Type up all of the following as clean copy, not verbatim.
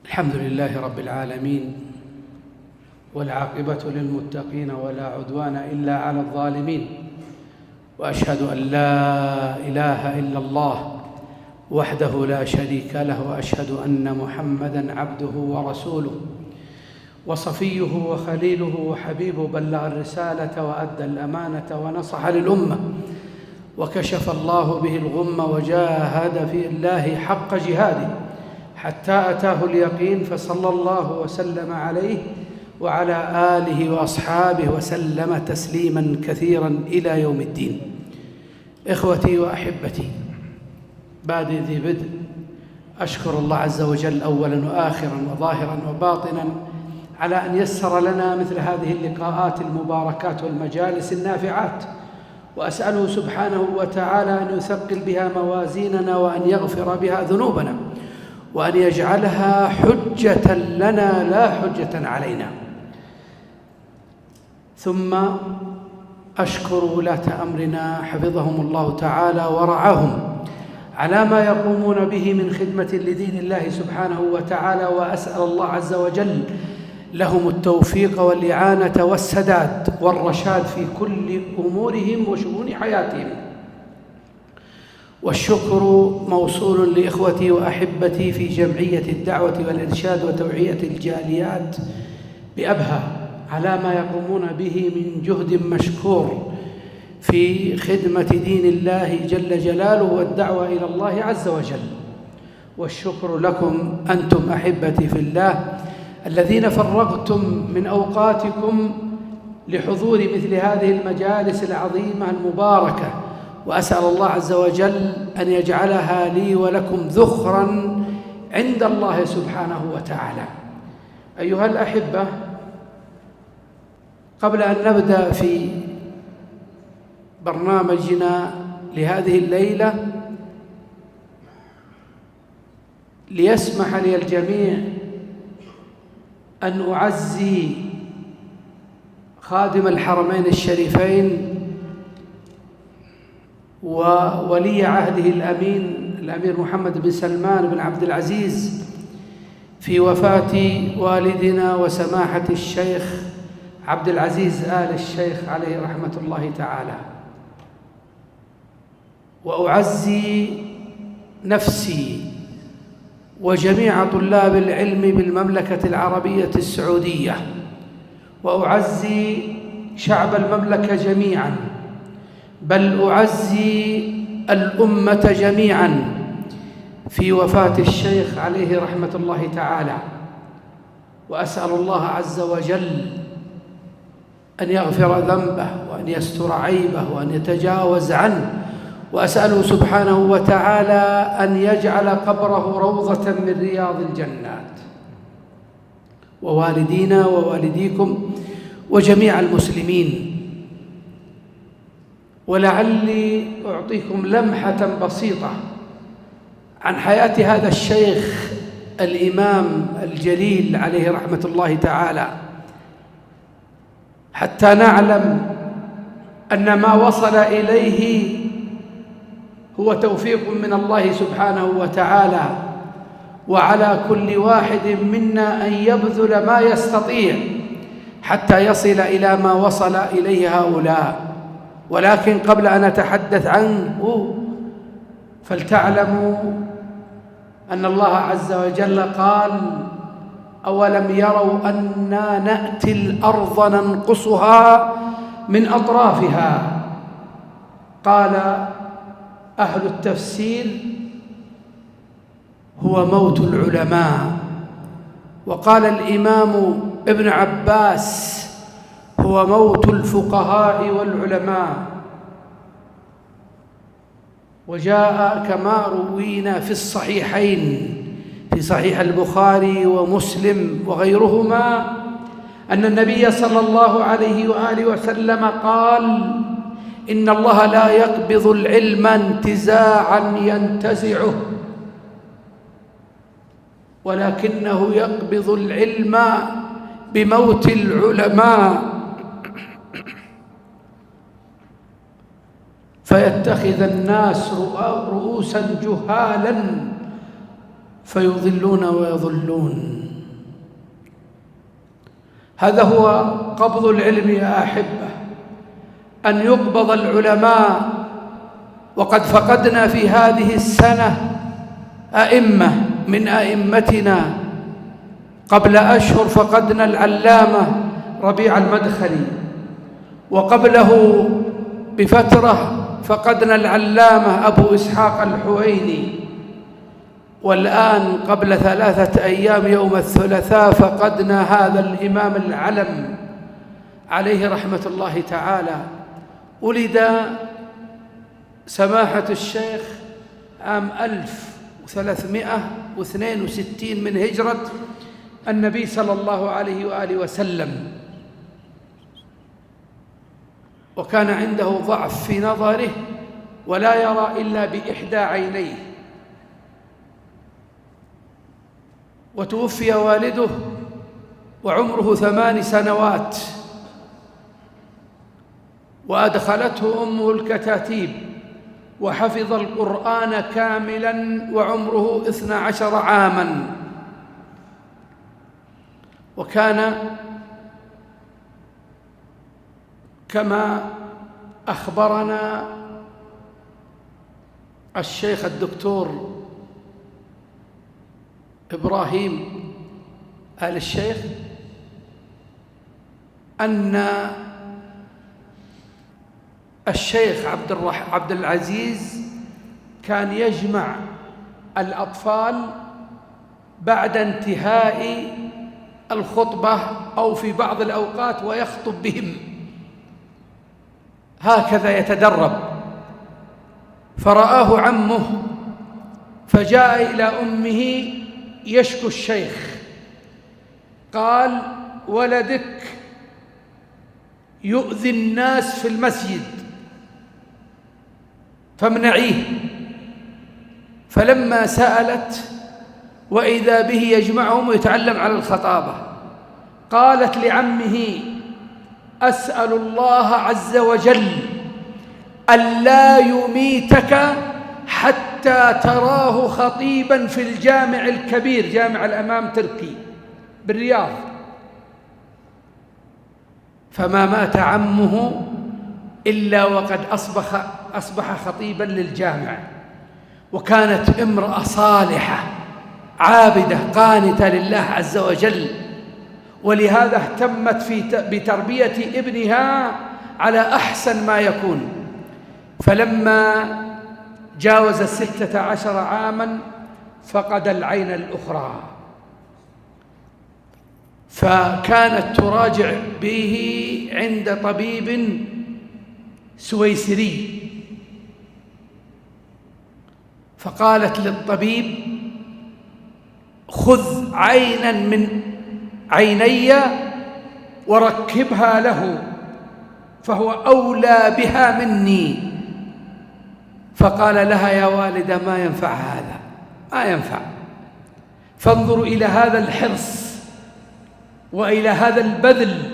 الحمد لله رب العالمين، والعاقبة للمتقين ولا عدوان إلا على الظالمين، وأشهد أن لا إله إلا الله وحده لا شريك له، وأشهد أن محمدًا عبده ورسوله وصفيه وخليله وحبيبه، بلغ الرسالة وأدى الأمانة ونصح للأمة، وكشف الله به الغمة، وجاهد في الله حق جهاده حتى أتاه اليقين، فصلى الله وسلم عليه وعلى آله وأصحابه وسلم تسليماً كثيراً إلى يوم الدين. إخوتي وأحبتي، بعد ذي بدء أشكر الله عز وجل أولاً وآخراً وظاهراً وباطناً على أن يسر لنا مثل هذه اللقاءات المباركات والمجالس النافعات، وأسأله سبحانه وتعالى أن يثقل بها موازيننا، وأن يغفر بها ذنوبنا، وأن يجعلها حجة لنا لا حجة علينا. ثم أشكر ولاة أمرنا حفظهم الله تعالى ورعاهم على ما يقومون به من خدمة لدين الله سبحانه وتعالى، وأسأل الله عز وجل لهم التوفيق والإعانة والسداد والرشاد في كل أمورهم وشؤون حياتهم. والشكر موصول لإخوتي وأحبتي في جمعية الدعوة والإرشاد وتوعية الجاليات بأبها على ما يقومون به من جهد مشكور في خدمة دين الله جل جلاله والدعوة إلى الله عز وجل. والشكر لكم أنتم أحبتي في الله الذين فرغتم من أوقاتكم لحضور مثل هذه المجالس العظيمة المباركة، وأسأل الله عز وجل أن يجعلها لي ولكم ذخراً عند الله سبحانه وتعالى. أيها الأحبة، قبل أن نبدأ في برنامجنا لهذه الليلة، ليسمح لي الجميع أن أعزي خادم الحرمين الشريفين وولي عهده الأمير محمد بن سلمان بن عبد العزيز في وفاة والدنا وسماحة الشيخ عبد العزيز آل الشيخ عليه رحمة الله تعالى. وأعزي نفسي وجميع طلاب العلم بالمملكة العربية السعودية، وأعزي شعب المملكة جميعاً، بل أعزي الأمة جميعاً في وفاة الشيخ عليه رحمة الله تعالى. وأسأل الله عز وجل أن يغفر ذنبه، وأن يستر عيبه، وأن يتجاوز عنه، وأسأله سبحانه وتعالى أن يجعل قبره روضة من رياض الجنات. ووالدينا ووالديكم وجميع المسلمين. ولعلي أعطيكم لمحة بسيطة عن حياة هذا الشيخ الإمام الجليل عليه رحمة الله تعالى، حتى نعلم أن ما وصل إليه هو توفيق من الله سبحانه وتعالى، وعلى كل واحد منا أن يبذل ما يستطيع حتى يصل إلى ما وصل إليه هؤلاء. ولكن قبل أن أتحدث عنه فلتعلموا أن الله عز وجل قال: أولم يروا أنا نأتي الأرض ننقصها من أطرافها. قال أهل التفسير: هو موت العلماء. وقال الإمام ابن عباس: هو موت الفقهاء والعلماء. وجاء كما روينا في الصحيحين، في صحيح البخاري ومسلم وغيرهما، أن النبي صلى الله عليه وآله وسلم قال: إن الله لا يقبض العلم انتزاعا ينتزعه، ولكنه يقبض العلم بموت العلماء، فيتخذ الناس رؤوسا جهالا فيضلون ويضلون. هذا هو قبض العلم يا أحبة، أن يقبض العلماء. وقد فقدنا في هذه السنة أئمة من أئمتنا. قبل أشهر فقدنا العلامة ربيع المدخلي، وقبله بفترة فقدنا العلامة أبو إسحاق الحويني، والآن قبل 3 أيام يوم الثلاثاء فقدنا هذا الإمام العلم عليه رحمة الله تعالى. ولد سماحة الشيخ عام 1362 من هجرة النبي صلى الله عليه وآله وسلم، وكان عنده ضعف في نظره ولا يرى إلا بإحدى عينيه. وتوفي والده وعمره 8 سنوات، وأدخلته أمه الكتاتيب، وحفظ القرآن كاملا وعمره 12 عاما. وكان كما أخبرنا الشيخ الدكتور إبراهيم آل الشيخ أن الشيخ عبد العزيز كان يجمع الأطفال بعد انتهاء الخطبة أو في بعض الأوقات ويخطب بهم، هكذا يتدرب. فرآه عمه فجاء إلى أمه يشكو الشيخ، قال: ولدك يؤذي الناس في المسجد فامنعيه. فلما سألت وإذا به يجمعهم ويتعلم على الخطابة، قالت لعمه: أسأل الله عز وجل ألا يميتك حتى تراه خطيبا في الجامع الكبير، جامع الأمام تركي بالرياض. فما مات عمه إلا وقد أصبح خطيبا للجامع. وكانت امرأة صالحة عابدة قانتة لله عز وجل، ولهذا اهتمت بتربية ابنها على أحسن ما يكون. فلما جاوز 16 عاما فقد العين الأخرى، فكانت تراجع به عند طبيب سويسري، فقالت للطبيب: خذ عينا من عيني وركبها له فهو أولى بها مني. فقال لها: يا والدة ما ينفع هذا، ما ينفع. فانظروا إلى هذا الحرص وإلى هذا البذل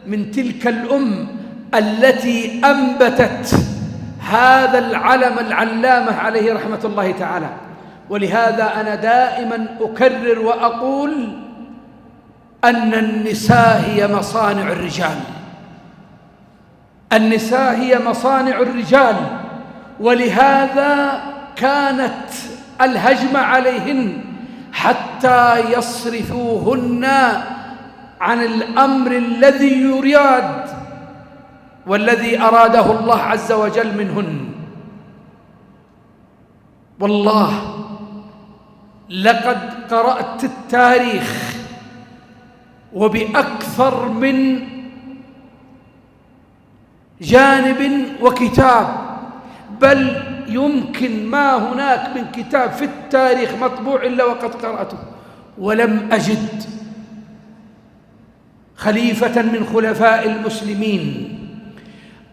من تلك الأم التي أنبتت هذا العلم العلامة عليه رحمة الله تعالى. ولهذا أنا دائما أكرر وأقول أن النساء هي مصانع الرجال، النساء هي مصانع الرجال. ولهذا كانت الهجمة عليهن حتى يصرفوهن عن الأمر الذي يراد والذي أراده الله عز وجل منهن. والله لقد قرأت التاريخ وبأكثر من جانب وكتاب، بل يمكن ما هناك من كتاب في التاريخ مطبوع إلا وقد قرأته، ولم أجد خليفة من خلفاء المسلمين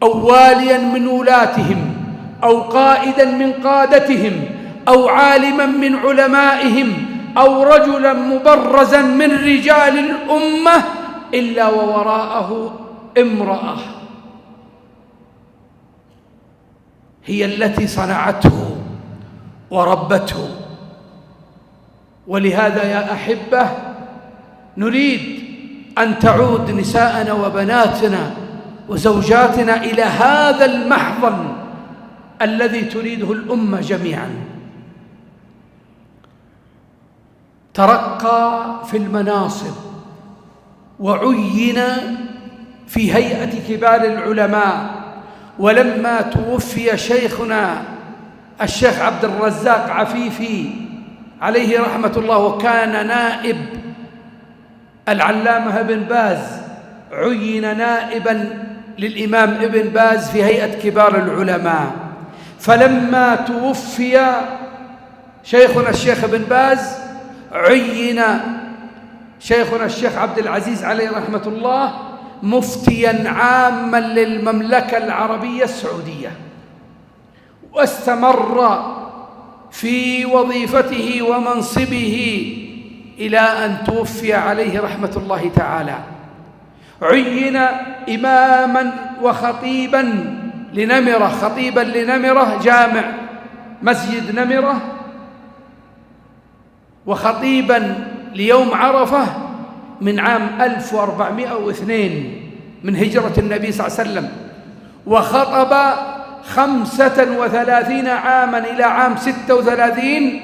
أو واليا من ولاتهم أو قائدا من قادتهم أو عالما من علمائهم أو رجلا مبرزا من رجال الأمة إلا ووراءه امرأة هي التي صنعته وربته ولهذا يا أحبة نريد أن تعود نساءنا وبناتنا وزوجاتنا إلى هذا المحضن الذي تريده الأمة جميعا. ترقى في المناصب وعين في هيئة كبار العلماء، ولما توفي شيخنا الشيخ عبد الرزاق عفيفي عليه رحمة الله وكان نائب العلامة ابن باز، عين نائبا للإمام ابن باز في هيئة كبار العلماء. فلما توفي شيخنا الشيخ ابن باز عين شيخنا الشيخ عبد العزيز عليه رحمة الله مفتيا عاما للمملكة العربية السعودية، واستمر في وظيفته ومنصبه إلى أن توفي عليه رحمة الله تعالى. عين إماما وخطيبا لنمرة، خطيبا لنمرة جامع مسجد نمرة، وخطيبا ليوم عرفة من عام 1402 من هجرة النبي صلى الله عليه وسلم، وخطب 35 عاما إلى عام 36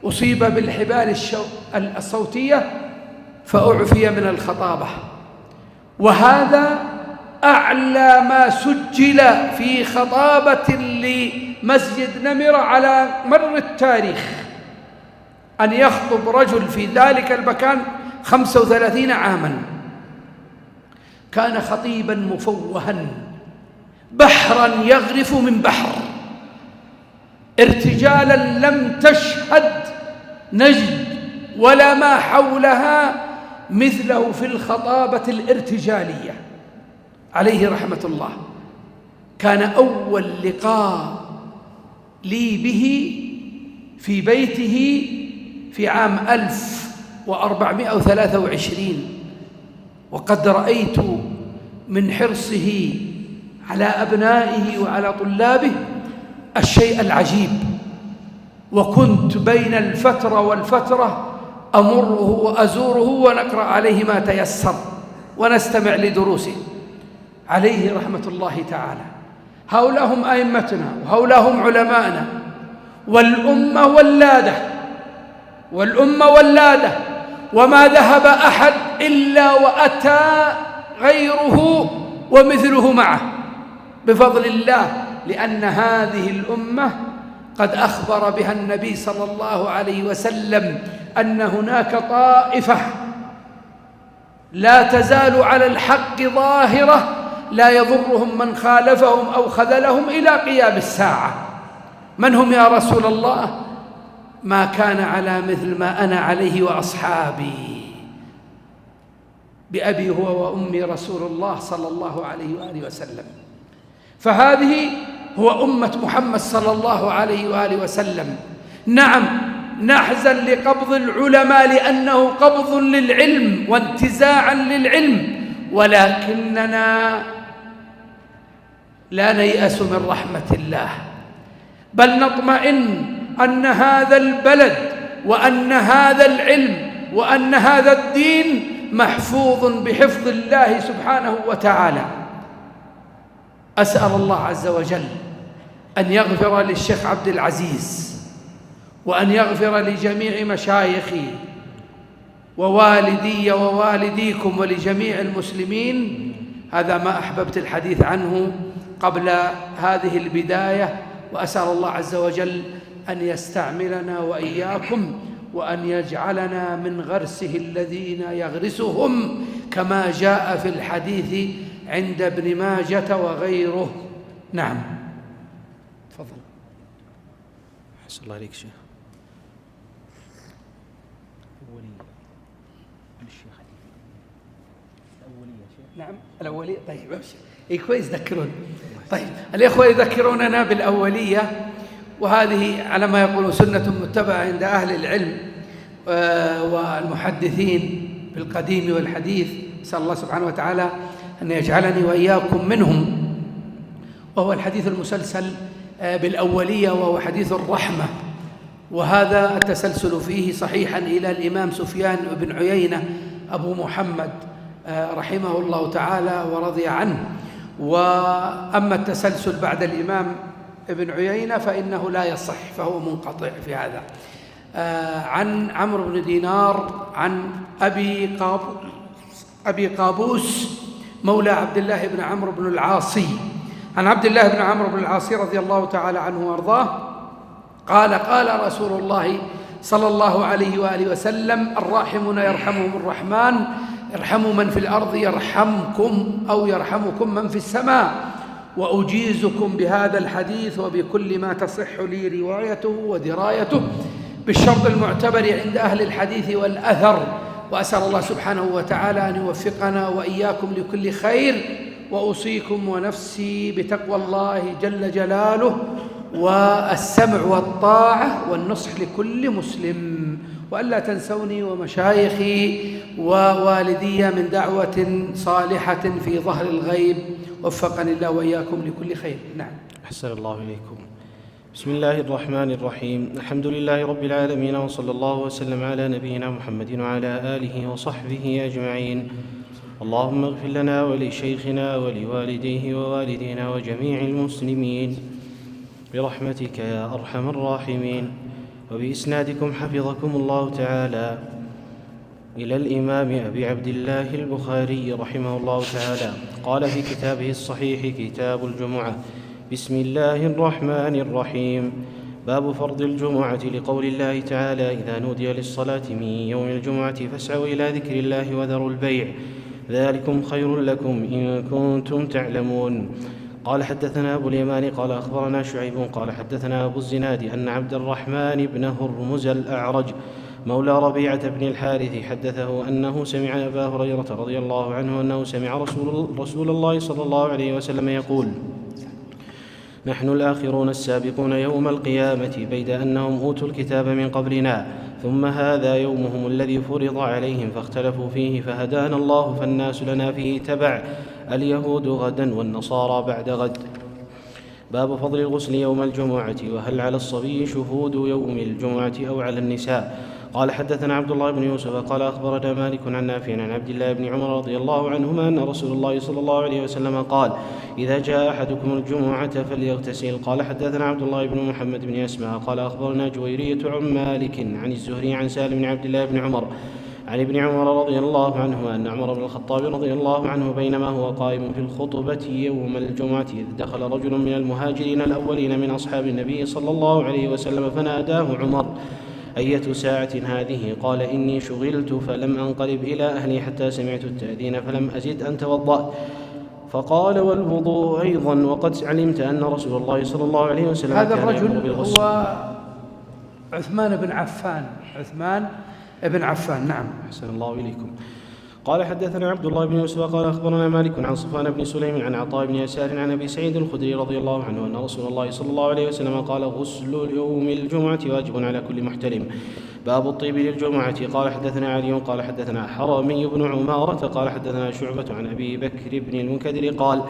أصيب بالحبال الصوتية فأعفي من الخطابة. وهذا أعلى ما سجل في خطابة لمسجد نمرة على مر التاريخ، أن يخطب رجل في ذلك المكان 35 عاما. كان خطيبا مفوها، بحرا يغرف من بحر، ارتجالا لم تشهد نجد ولا ما حولها مثله في الخطابة الارتجالية عليه رحمة الله. كان أول لقاء لي به في بيته في عام 1423، وقد رأيت من حرصه على أبنائه وعلى طلابه الشيء العجيب، وكنت بين الفترة والفترة أمره وأزوره ونقرأ عليه ما تيسر ونستمع لدروسه عليه رحمة الله تعالى. هؤلاء هم أئمتنا وهؤلاء هم علماءنا، والأمة ولادة، وما ذهب أحد إلا وأتى غيره ومثله معه بفضل الله، لأن هذه الأمة قد أخبر بها النبي صلى الله عليه وسلم أن هناك طائفة لا تزال على الحق ظاهرة لا يضرهم من خالفهم أو خذلهم إلى قيام الساعة. من هم يا رسول الله؟ ما كان على مثل ما أنا عليه وأصحابي، بأبي هو وأمي رسول الله صلى الله عليه وآله وسلم. فهذه هو أمة محمد صلى الله عليه وآله وسلم. نعم نحزن لقبض العلماء لأنه قبض للعلم وانتزاعا للعلم، ولكننا لا نيأس من رحمة الله، بل نطمئن أن هذا البلد وأن هذا العلم وأن هذا الدين محفوظ بحفظ الله سبحانه وتعالى. أسأل الله عز وجل أن يغفر للشيخ عبد العزيز، وأن يغفر لجميع مشايخي ووالدي ووالديكم ولجميع المسلمين. هذا ما أحببت الحديث عنه قبل هذه البداية، وأسأل الله عز وجل أن يستعملنا وإياكم، وأن يجعلنا من غرسه الذين يغرسهم كما جاء في الحديث عند ابن ماجة وغيره. نعم تفضل. أحسن الله عليك شيخ. نعم الأولية. طيب أبشر. كويس ذكرون. طيب الإخوة يذكروننا بالأولية، وهذه على ما يقولون سنة متبعة عند أهل العلم والمحدثين بالقديم والحديث. نسأل الله سبحانه وتعالى أن يجعلني وإياكم منهم. وهو الحديث المسلسل بالأولية، وهو حديث الرحمة، وهذا التسلسل فيه صحيحا إلى الإمام سفيان بن عيينة أبو محمد رحمه الله تعالى ورضي عنه. وأما التسلسل بعد الإمام ابن عيينة فإنه لا يصح، فهو منقطع في هذا. عن عمرو بن دينار عن أبي قابوس مولى عبد الله بن عمرو بن العاصي عن عبد الله بن عمرو بن العاصي رضي الله تعالى عنه وارضاه قال: قال رسول الله صلى الله عليه وآله وسلم: الراحمون يرحمهم الرحمن، ارحموا من في الأرض يرحمكم أو يرحمكم من في السماء. وأجيزكم بهذا الحديث وبكل ما تصح لي روايته ودرايته بالشرط المعتبر عند أهل الحديث والأثر، وأسأل الله سبحانه وتعالى أن يوفقنا وإياكم لكل خير. وأوصيكم ونفسي بتقوى الله جل جلاله والسمع والطاعة والنصح لكل مسلم، وألا تنسوني ومشايخي ووالدي من دعوة صالحة في ظهر الغيب، وفقني الله وإياكم لكل خير. نعم. أحسن الله إليكم. بسم الله الرحمن الرحيم. الحمد لله رب العالمين، وصلى الله وسلم على نبينا محمد وعلى آله وصحبه أجمعين. اللهم اغفر لنا ولشيخنا ولوالديه ووالدينا وجميع المسلمين برحمتك يا أرحم الراحمين. وبإسنادكم حفظكم الله تعالى إلى الإمام أبي عبد الله البخاري رحمه الله تعالى قال في كتابه الصحيح كتاب الجمعة: بسم الله الرحمن الرحيم. باب فرض الجمعة، لقول الله تعالى: إذا نودي للصلاة من يوم الجمعة فاسعوا إلى ذكر الله وذروا البيع، ذلكم خير لكم إن كنتم تعلمون. قال: حدثنا أبو اليمان قال أخبرنا شعيب قال حدثنا أبو الزناد أن عبد الرحمن بن هرمز الأعرج مولى ربيعة بن الحارث حدثه أنه سمع أبا هريرة رضي الله عنه أنه سمع رسول الله صلى الله عليه وسلم يقول: نحن الآخرون السابقون يوم القيامة، بيد أنهم أوتوا الكتاب من قبلنا، ثم هذا يومهم الذي فرض عليهم فاختلفوا فيه، فهدانا الله فالناس لنا فيه تبع، اليهود غدا والنصارى بعد غد. باب فضل الغسل يوم الجمعة، وهل على الصبي شهود يوم الجمعة أو على النساء. قال: حدثنا عبد الله بن يوسف قال أخبرنا مالك عن نافع عن عبد الله بن عمر رضي الله عنهما أن رسول الله صلى الله عليه وسلم قال: إذا جاء أحدكم الجمعة فليغتسل. قال: حدثنا عبد الله بن محمد بن أسماء قال أخبرنا جويرية عن مالك عن الزهري عن سالم بن عبد الله بن عمر عن ابن عمر رضي الله عنهما أن عمر بن الخطاب رضي الله عنه بينما هو قائم في الخطبة يوم الجمعة إذ دخل رجل من المهاجرين الأولين من أصحاب النبي صلى الله عليه وسلم فناداه عمر: أية ساعة هذه؟ قال: إني شغلت فلم أنقلب إلى أهلي حتى سمعت التأذين فلم أزد أن توضأت. فقال: والوضوء أيضا، وقد علمت أن رسول الله صلى الله عليه وسلم هذا الرجل هو عثمان بن عفان. نعم. أحسن الله إليكم. قال: حدثنا عبد الله بن يوسف قال أخبرنا مالك عن صفوان بن سليم عن عطاء بن يسار عن أبي سعيد الخدري رضي الله عنه أن رسول الله صلى الله عليه وسلم قال: غسل يوم الجمعة واجب على كل محتلم. باب الطيب للجمعة. قال: حدثنا علي قال حدثنا حرمي بن عمارة قال حدثنا شعبة عن أبي بكر بن المنكدر قال: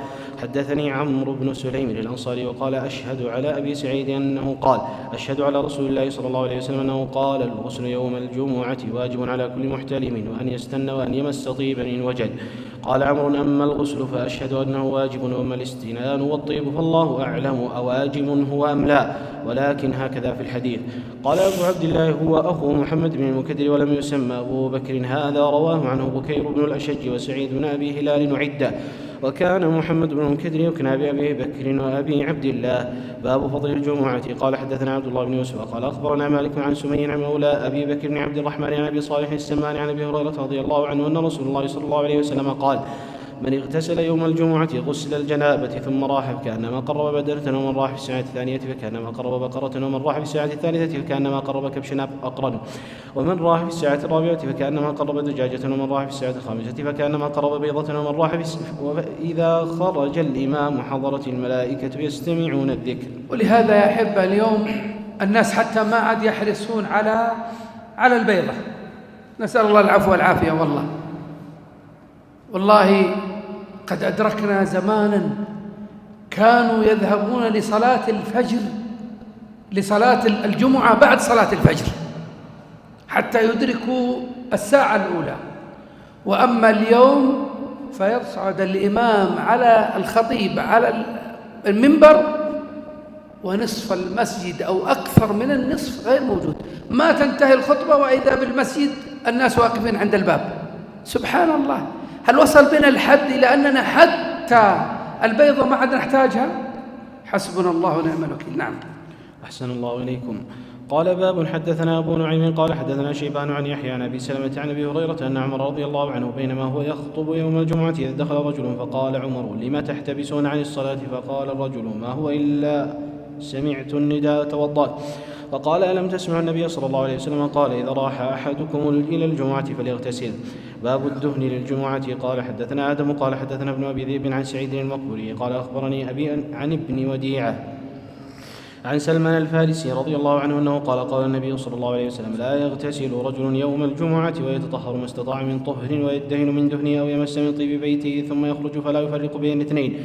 حدثني عمرو بن سليم الأنصاري وقال: أشهد على أبي سعيد أنه قال: أشهد على رسول الله صلى الله عليه وسلم أنه قال: الغسل يوم الجمعة واجب على كل محتلم، وأن يستن وأن يمس طيبا إن وجد. قال عمرو: أما الغسل فأشهد أنه واجب، وأما الاستنان والطيب فالله أعلم أواجب هو أم لا، ولكن هكذا في الحديث. قال أبو عبد الله هو أخو محمد بن المنكدر ولم يسمى أبو بكر، هذا رواه عنه بكير بن الأشج وسعيد بن أبي هلال عدة، وكان محمد بن المنكدر يكنى بأبي بكر وأبي عبد الله. باب فضل الجمعة. قال: حدثنا عبد الله بن يوسف قال أخبرنا مالك عن سمي عن مولى أبي بكر بن عبد الرحمن عن أبي صالح السمان عن أبي هريرة رضي الله عنه أن رسول الله صلى الله عليه وسلم قال: من اغتسل يوم الجمعة غسل الجنابة ثم راح فكأنما قرب بدنة، ومن راح في الساعة الثانية فكأنما قرب بقرة، ومن راح في الساعة الثالثة فكأنما قرب كبشا أقرن، ومن راح في الساعة الرابعة فكأنما قرب دجاجة، ومن راح في الساعة الخامسة فكأنما قرب بيضة، ومن راح وإذا خرج الإمام حضرت الملائكة يستمعون الذكر. ولهذا يا أحبة اليوم الناس حتى ما عاد يحرصون على البيضة، نسأل الله العفو والعافية. والله قد أدركنا زمانا كانوا يذهبون لصلاة الفجر لصلاة الجمعة بعد صلاة الفجر حتى يدركوا الساعة الأولى. وأما اليوم فيصعد الإمام على الخطيب على المنبر ونصف المسجد أو أكثر من النصف غير موجود، ما تنتهي الخطبة وإذا بالمسجد الناس واقفين عند الباب. سبحان الله، هل وصل بنا الحد إلى أننا حتى البيضة ما عاد نحتاجها؟ حسبنا الله ونعم الوكيل. نعم. أحسن الله إليكم. قال باب حدثنا أبو نعيم قال حدثنا شيبان عن يحيى عن أبي سلمة عن أبي هريرة أن عمر رضي الله عنه بينما هو يخطب يوم الجمعة إذ دخل رجل فقال عمر لم تحتبسون عن الصلاة؟ فقال الرجل ما هو إلا سمعت النداء توضأت. فقال ألم تسمع النبي صلى الله عليه وسلم قال إذا راح أحدكم إلى الجمعة فليغتسل. باب الدهن للجمعة. قال حدثنا آدم قال حدثنا ابن أبي ذئب عن سعيد المقبري قال أخبرني أبي عن ابن وديعة عن سلمان الفارسي رضي الله عنه أنه قال النبي صلى الله عليه وسلم لا يغتسل رجل يوم الجمعة ويتطهر ما استطاع من طهر ويدهن من دهنه أو يمس من طيب بيته ثم يخرج فلا يفرق بين اثنين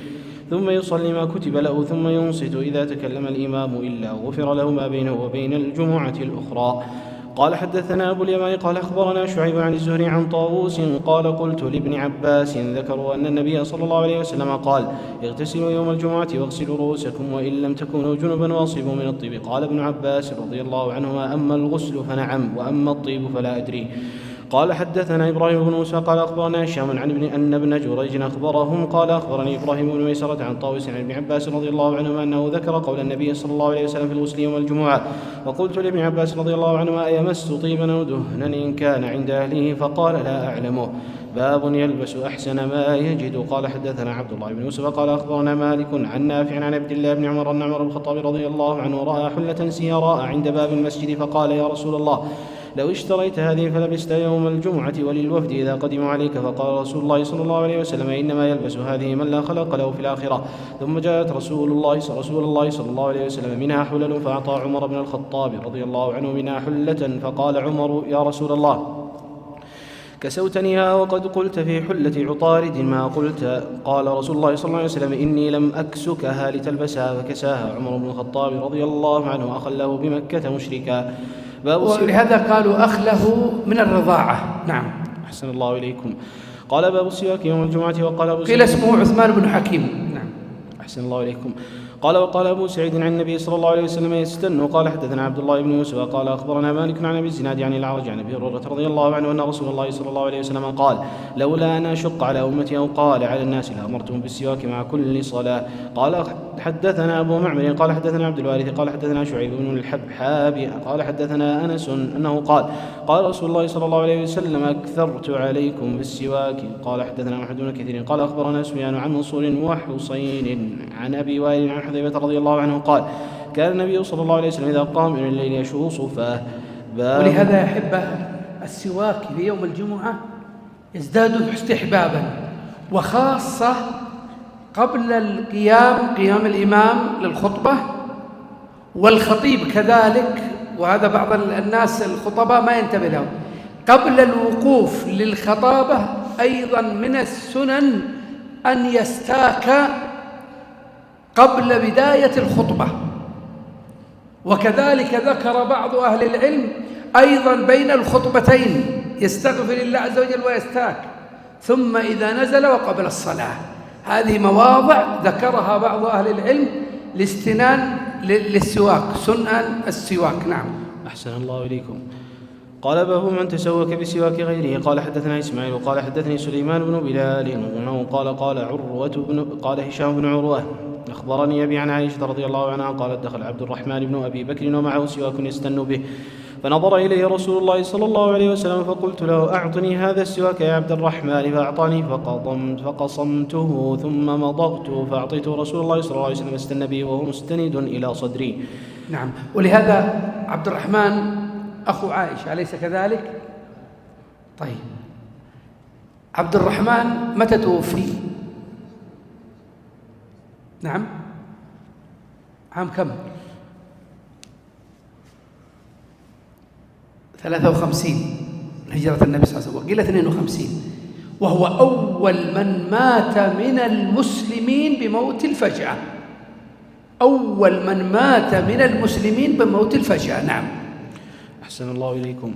ثم يصلي ما كتب له ثم ينصت إذا تكلم الإمام إلا غفر له ما بينه وبين الجمعة الأخرى. قال حدثنا أبو اليمان قال أخبرنا شعيب عن الزهري عن طاووس قال قلت لابن عباس ذكروا أن النبي صلى الله عليه وسلم قال اغتسلوا يوم الجمعة واغسلوا رؤوسكم وإن لم تكونوا جنبا واصبوا من الطيب. قال ابن عباس رضي الله عنهما أما الغسل فنعم وأما الطيب فلا أدري. قال حدثنا إبراهيم بن موسى قال أخبرنا هشام عن ابن جريج أخبرهم قال أخبرني إبراهيم بن ميسرة عن طاووس عن ابن عباس رضي الله عنهما أنه ذكر قول النبي صلى الله عليه وسلم في الغسل يوم الجمعة. وقلت لابن عباس رضي الله عنهما أيمس طيبا أو دهنا إن كان عند أهله؟ فقال لا أعلمه. باب يلبس أحسن ما يجد. قال حدثنا عبد الله بن يوسف قال أخبرنا مالك عن نافع عن عبد الله بن عمر أن عمر بن الخطاب رضي الله عنه رأى حلة سيراء عند باب المسجد فقال يا رسول الله لو اشتريت هذه فلبست يوم الجمعة وللوفد إذا قدموا عليك. فقال رسول الله صلى الله عليه وسلم إنما يلبس هذه من لا خلق له في الآخرة. ثم جاءت رسول الله صلى الله عليه وسلم منها حلل فأعطى عمر بن الخطاب رضي الله عنه منها حلة. فقال عمر يا رسول الله كسوتنيها وقد قلت في حلة عطارد ما قلت. قال رسول الله صلى الله عليه وسلم إني لم أكسكها لتلبسها. فكساها عمر بن الخطاب رضي الله عنه أخله بمكة مشركا. ولهذا قالوا أخله من الرضاعة. نعم. أحسن الله إليكم. قال باب السواك يوم الجمعة. وقال أبو قيل اسمه عثمان بن حكيم. نعم. أحسن الله إليكم. وقال أبو سعيد عن النبي صلى الله عليه وسلم يستن. قال حدثنا عبد الله بن يوسف قال أخبرنا مالك عن أبي الزناد عن الأعرج عن أبي هريرة رضي الله عنه أن رسول الله صلى الله عليه وسلم قال لولا أن أشق على أمتي أو قال على الناس لأمرتهم بالسواك مع كل صلاة. قال حدثنا أبو معمر قال حدثنا عبد الوارث قال حدثنا شعيب بن الحبحاب قال حدثنا أنس أنه قال رسول الله صلى الله عليه وسلم أكثرت عليكم بالسواك. قال حدثنا محمد بن كثير قال أخبرنا سفيان عن منصور وحسين عن أبي وائل عن حذيفة رضي الله عنه قال كان النبي صلى الله عليه وسلم إذا قام من الليل يشو صفاه. ولهذا يحب السواك في يوم الجمعة يزداد استحبابا، وخاصة قبل قيام الإمام للخطبة والخطيب كذلك. وهذا بعض الناس الخطباء ما ينتبه له. قبل الوقوف للخطابة أيضا من السنن أن يستاك قبل بداية الخطبة. وكذلك ذكر بعض أهل العلم أيضا بين الخطبتين يستغفر الله عز وجل ويستاك، ثم إذا نزل وقبل الصلاة. هذه مواضع ذكرها بعض أهل العلم لاستنان للسواك، سنن السواك. نعم. أحسن الله إليكم. قال باب من تسوك بسواك غيره. قال حدثنا إسماعيل قال حدثني سليمان بن بلال قال هشام بن عروة أخبرني أبي عن عائشة رضي الله عنها قالت دخل عبد الرحمن بن أبي بكر ومعه سواك يستن به، فنظر إليه رسول الله صلى الله عليه وسلم فقلت له أعطني هذا السواك يا عبد الرحمن، فأعطاني فقصمته ثم مضغته فأعطيته رسول الله صلى الله عليه وسلم استن به وهو مستند إلى صدري. نعم. ولهذا عبد الرحمن أخو عائشة أليس كذلك؟ طيب، عبد الرحمن متى توفي؟ نعم، عام كم؟ 53 هجرة النبي صلى الله عليه وسلم، قيل 52، وهو أول من مات من المسلمين بموت الفجأة. أول من مات من المسلمين بموت الفجأة. نعم. أحسن الله إليكم.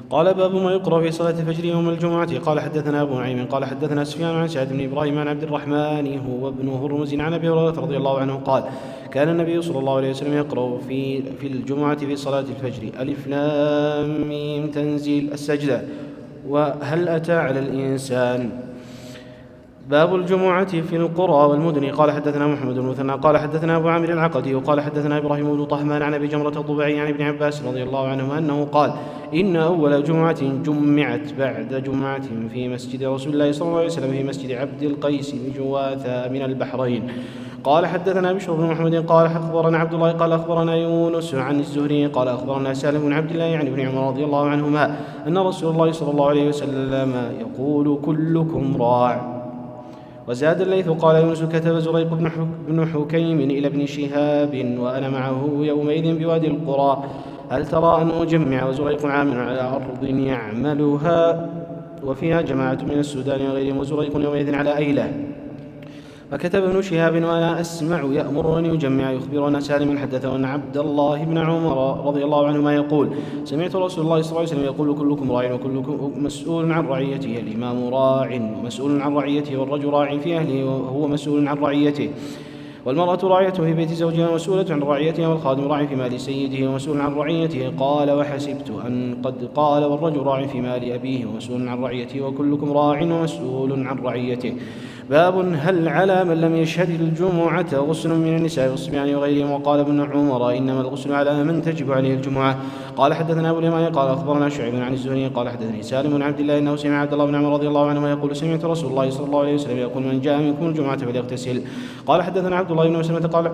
قال باب ما يقرأ في صلاة الفجر يوم الجمعة. قال حدثنا أبو نعيم قال حدثنا سفيان عن سعد بن إبراهيم عن عبد الرحمن هو ابن هرمز عن أبي هريرة رضي الله عنه قال كان النبي صلى الله عليه وسلم يقرأ في الجمعة في صلاة الفجر ألف لام ميم تنزيل السجدة وهل أتى على الإنسان. باب الجمعة في القرى والمدن. قال حدثنا محمد بن مثنى قال حدثنا أبو عامر العقدي وقال حدثنا إبراهيم بن طهمان عن أبي جمرة الضبعي عن ابن عباس رضي الله عنهما أنه قال إن أول جمعة جمعت بعد جمعة في مسجد رسول الله صلى الله عليه وسلم في مسجد عبد القيس بجواثة من البحرين. قال حدثنا بشر بن محمد قال أخبرنا عبد الله قال أخبرنا يونس عن الزهري قال أخبرنا سالم بن عبد الله عن ابن عمر رضي الله عنهما أن رسول الله صلى الله عليه وسلم يقول كلكم راع. وزاد الليث قال يونس كتب زريق بن حكيم إلى ابن شهاب وأنا معه يومئذ بوادي القرى هل ترى أن أجمع وزريق عامل على أرض يعملها وفيها جماعة من السودان وغيرهم وزريق يومئذ على أيلة. فكتب ابن شهاب وأنا أسمع يأمر أن يجمع يخبرنا سالم حدثه أن عبد الله بن عمر رضي الله عنهما يقول سمعت رسول الله صلى الله عليه وسلم يقول كلكم راع وكلكم مسؤول عن رعيته الإمام راع ومسؤول عن رعيته والرجل راع في أهله وهو مسؤول عن رعيته والمرأة راعية في بيت زوجها مسؤولة عن رعيتها والخادم راع في مال سيده ومسؤول عن رعيته. قال وحسبت أن قد قال والرجل راع في مال أبيه ومسؤول عن رعيته وكلكم راع ومسؤول عن رعيته. باب هل على من لم يشهد الجمعة غسل من النساء والصبيان وغيرهم. وقال ابن عمر إنما الغسل على من تجب عليه الجمعة. قال حدثنا أبو اليمان قال أخبرنا شعيب عن الزهري قال حدثني سالم بن عبد الله أنه سمع عبد الله بن عمر رضي الله عنهما يقول سمعت رسول الله صلى الله عليه وسلم يقول من جاء منكم الجمعة فليغتسل. قال حدثنا عبد الله بن مسلمة قال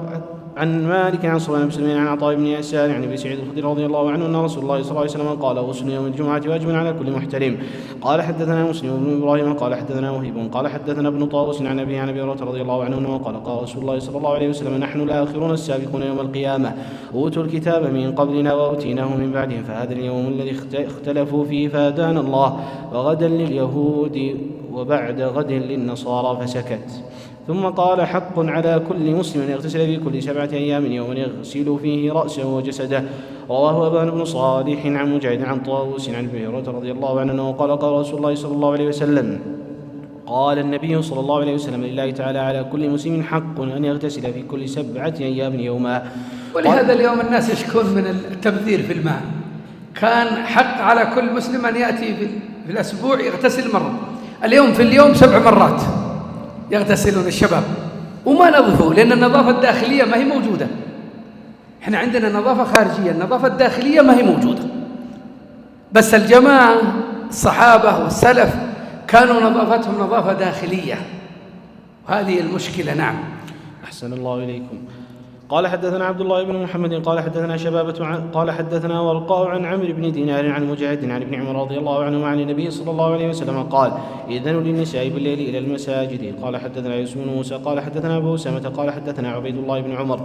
عن مالك عن صفوان بن سليمان عن عطاء بن يسار عن ابي سعيد الخدري رضي الله عنه ان رسول الله صلى الله عليه وسلم قال غسل يوم الجمعة واجب على كل محتلم. قال حدثنا مسلم بن ابراهيم قال حدثنا وهيب قال حدثنا ابن طاووس عن ابي هريرة رضي الله عنه انه قال رسول الله صلى الله عليه وسلم نحن الاخرون السابقون يوم القيامة اوتوا الكتاب من قبلنا واوتيناه من بعدهم فهذا اليوم الذي اختلفوا فيه فهدانا الله وغدا لليهود وبعد غد للنصارى فسكت. ثم قال حق على كل مسلم أن يغتسل في كل 7 أيام يوما يغسل فيه رأسه وجسده. رواه أبان بن صالح عن مجاهد عن طاووس عن ابي هريرة رضي الله عنه قال قال رسول الله صلى الله عليه وسلم قال النبي صلى الله عليه وسلم لله تعالى على كل مسلم حق أن يغتسل في كل 7 أيام يوما. ولهذا اليوم الناس يشكون من التبذير في الماء. كان حق على كل مسلم أن يأتي في الأسبوع يغتسل مرة. اليوم في اليوم 7 مرات يغتسلون الشباب وما نظفوا لأن النظافة الداخلية ما هي موجودة. احنا عندنا نظافة خارجية، النظافة الداخلية ما هي موجودة. بس الجماعة الصحابة والسلف كانوا نظافتهم نظافة داخلية وهذه المشكلة. نعم. أحسن الله إليكم. قال حدثنا عبد الله بن محمد قال حدثنا شبابة قال حدثنا ورقاء عن عمرو بن دينار عن مجاهد عن ابن عمر رضي الله عنه عن النبي صلى الله عليه وسلم قال إذن للنساء بالليل إلى المساجد. قال حدثنا يوسف بن موسى قال حدثنا أبو أسامة قال حدثنا عبيد الله بن عمر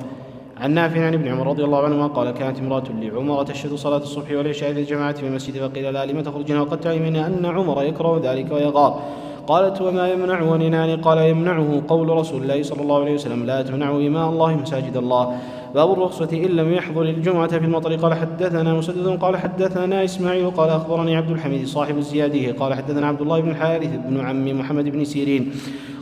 عن نافع عن ابن عمر رضي الله عنهما قال كانت امرأة لعمر تشهد صلاة الصبح والعشاء في الجماعة في المسجد فقيل لها لم تخرجنا وقد تعلمين أن عمر يكره ذلك ويغار. قالت وما يمنعني؟ قال يمنعه قول رسول الله صلى الله عليه وسلم لا تمنعوا إماء الله مساجد الله. باب الرخصة إن لم يحضر الجمعة في المطر. قال حدثنا مسدد قال حدثنا إسماعيل قال أخبرني عبد الحميد صاحب الزيادي قال حدثنا عبد الله بن الحارث بن عم محمد بن سيرين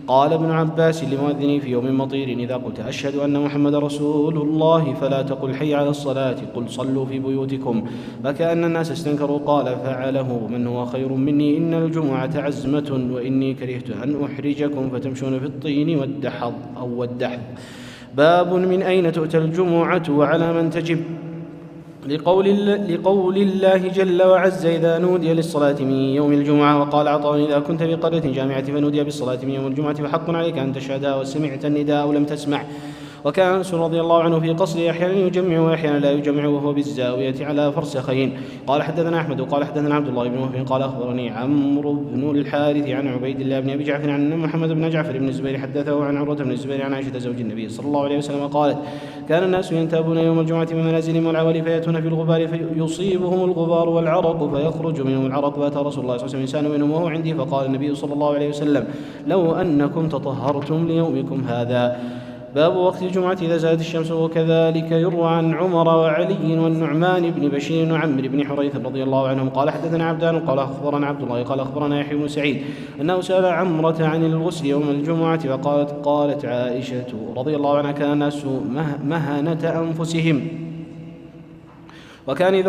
قال ابن عباس لمؤذن في يوم مطير إذا قلت أشهد أن محمد رسول الله فلا تقل حي على الصلاة قل صلوا في بيوتكم. فكأن الناس استنكروا. قال فعله من هو خير مني إن الجمعة عزمة وإني كرهت أن أحرجكم فتمشون في الطين والدحض. باب من أين تؤتى الجمعة وعلى من تجب. لقول الله جل وعز إذا نودي للصلاة من يوم الجمعة. وقال عطاء إذا كنت بقرية جامعة فنودي بالصلاة من يوم الجمعة فحق عليك أن تشهدها وسمعت النداء أو لم تسمع. وكان أنس رضي الله عنه في قصره أحيانا يجمع وأحيانا لا يجمع وهو بالزاوية على فرسخين. قال حدثنا أحمد وقال حدثنا عبد الله بن وهب قال أخبرني عمرو بن الحارث عن عبيد الله بن أبي جعفر عن محمد بن جعفر بن الزبير حدثه عن عروة بن الزبير عن عائشة زوج النبي صلى الله عليه وسلم قالت كان الناس ينتابون يوم الجمعة من منازلهم والعوالي فيأتون في الغبار فيصيبهم الغبار والعرق فيخرج منهم العرق. فأتى رسول الله صلى الله عليه وسلم إنسان منهم وهو عندي فقال النبي صلى الله عليه وسلم لو أنكم تطهرتم ليومكم هذا. باب وقت الجمعة إذا زالت الشمس. وكذلك يروى عن عمر وعلي والنعمان بن بشير وعمرو بن حريث رضي الله عنهم قال حدثنا عبدان قال أخبرنا عبد الله قال أخبرنا يحيى بن سعيد أنه سأل عمرة عن الغسل يوم الجمعة فقالت عائشة رضي الله عنها كان الناس مهنة أنفسهم وكانوا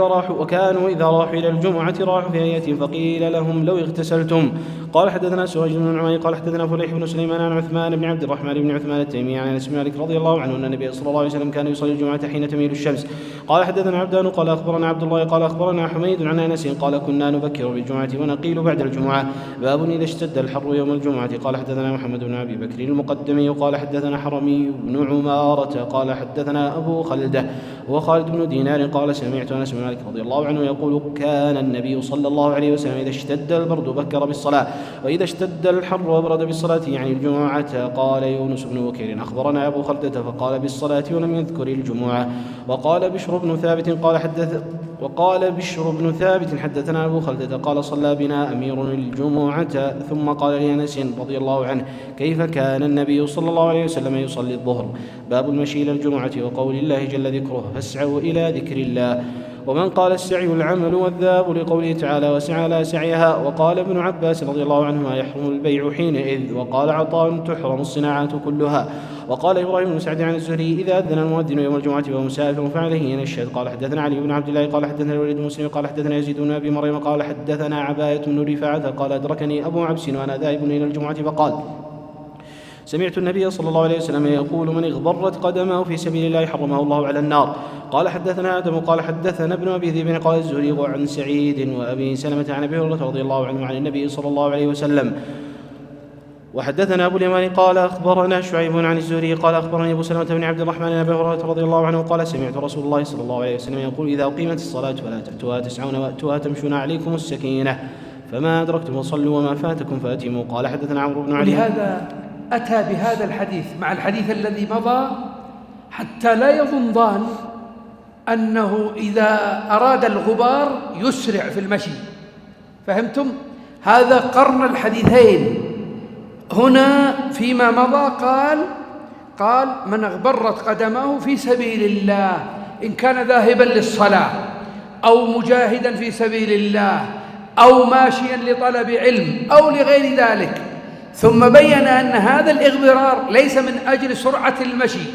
إذا راحوا إلى الجمعة راحوا في هيئة فقيل لهم لو اغتسلتم. قال حدثنا سويد بن نعمان قال حدثنا فليح بن سليمان عن عثمان بن عبد الرحمن بن عثمان التيمي عن أنس بن مالك رضي الله عنه أن النبي صلى الله عليه وسلم كان يصلي الجمعة حين تميل الشمس. قال حدثنا عبدان قال أخبرنا عبد الله قال أخبرنا حميد عن أنس قال كنا نبكر بالجمعة ونقيل بعد الجمعة. باب إذا اشتد الحر يوم الجمعة. قال حدثنا محمد بن أبي بكر المقدمي قال حدثنا حرمي بن عمارة قال حدثنا أبو خلدة وخالد بن دينار قال سمعت أنس بن مالك رضي الله عنه يقول كان النبي صلى الله عليه وسلم إذا اشتد البرد بكر بالصلاة وإذا اشتد الحر وبرد بالصلاة يعني الجمعة. قال يونس بن بكير أخبرنا أبو خلدة فقال بالصلاة ولم يذكر الجمعة. وقال بشر بن ثابت حدثنا أبو خلدة قال صلى بنا أمير الجمعة ثم قال لأنس رضي الله عنه كيف كان النبي صلى الله عليه وسلم يصلي الظهر. باب المشي إلى الجمعة وقول الله جل ذكره فاسعوا إلى ذكر الله. ومن قال السعي العمل والذهاب لقوله تعالى وسعى لا سعيها. وقال ابن عباس رضي الله عنهما يحرم البيع حينئذ. وقال عطاء تحرم الصناعات كلها. وقال إبراهيم بن سعد عن الزهري إذا أذن المؤذن يوم الجمعة وهو مسافر فعليه ينشهد. قال حدثنا علي بن عبد الله قال حدثنا الوليد بن مسلم قال حدثنا يزيد بن أبي مريم قال حدثنا عباية بن رفاعة قال أدركني أبو عبس وأنا ذاهب إلى الجمعة فقال سمعت النبي صلى الله عليه وسلم يقول من اغبرت قدمه في سبيل الله حرمه الله على النار. قال حدثنا آدم قال حدثنا ابن أبي ذئب قال الزهري وعن سعيد وأبي سلمة عن أبي هريرة رضي الله عنه عن النبي صلى الله عليه وسلم. وحدثنا أبو اليمان قال أخبرنا شعيب عن الزهري قال أخبرني أبو سلمة بن عبد الرحمن عن أبي هريرة رضي الله عنه قال سمعت رسول الله صلى الله عليه وسلم يقول إذا أقيمت الصلاة فلا تأتوها تسعون وأتوها تمشون عليكم السكينة فما أدركتم فصلوا وما فاتكم فأتموا. قال حدثنا عمرو بن علي. ولهذا أتى بهذا الحديث مع الحديث الذي مضى حتى لا يظن ظان أنه إذا أراد الغبار يسرع في المشي. فهمتم؟ هذا قرن الحديثين. هنا فيما مضى قال من اغبرت قدمه في سبيل الله إن كان ذاهبا للصلاة أو مجاهدا في سبيل الله أو ماشيا لطلب علم أو لغير ذلك، ثم بين أن هذا الإغبرار ليس من أجل سرعة المشي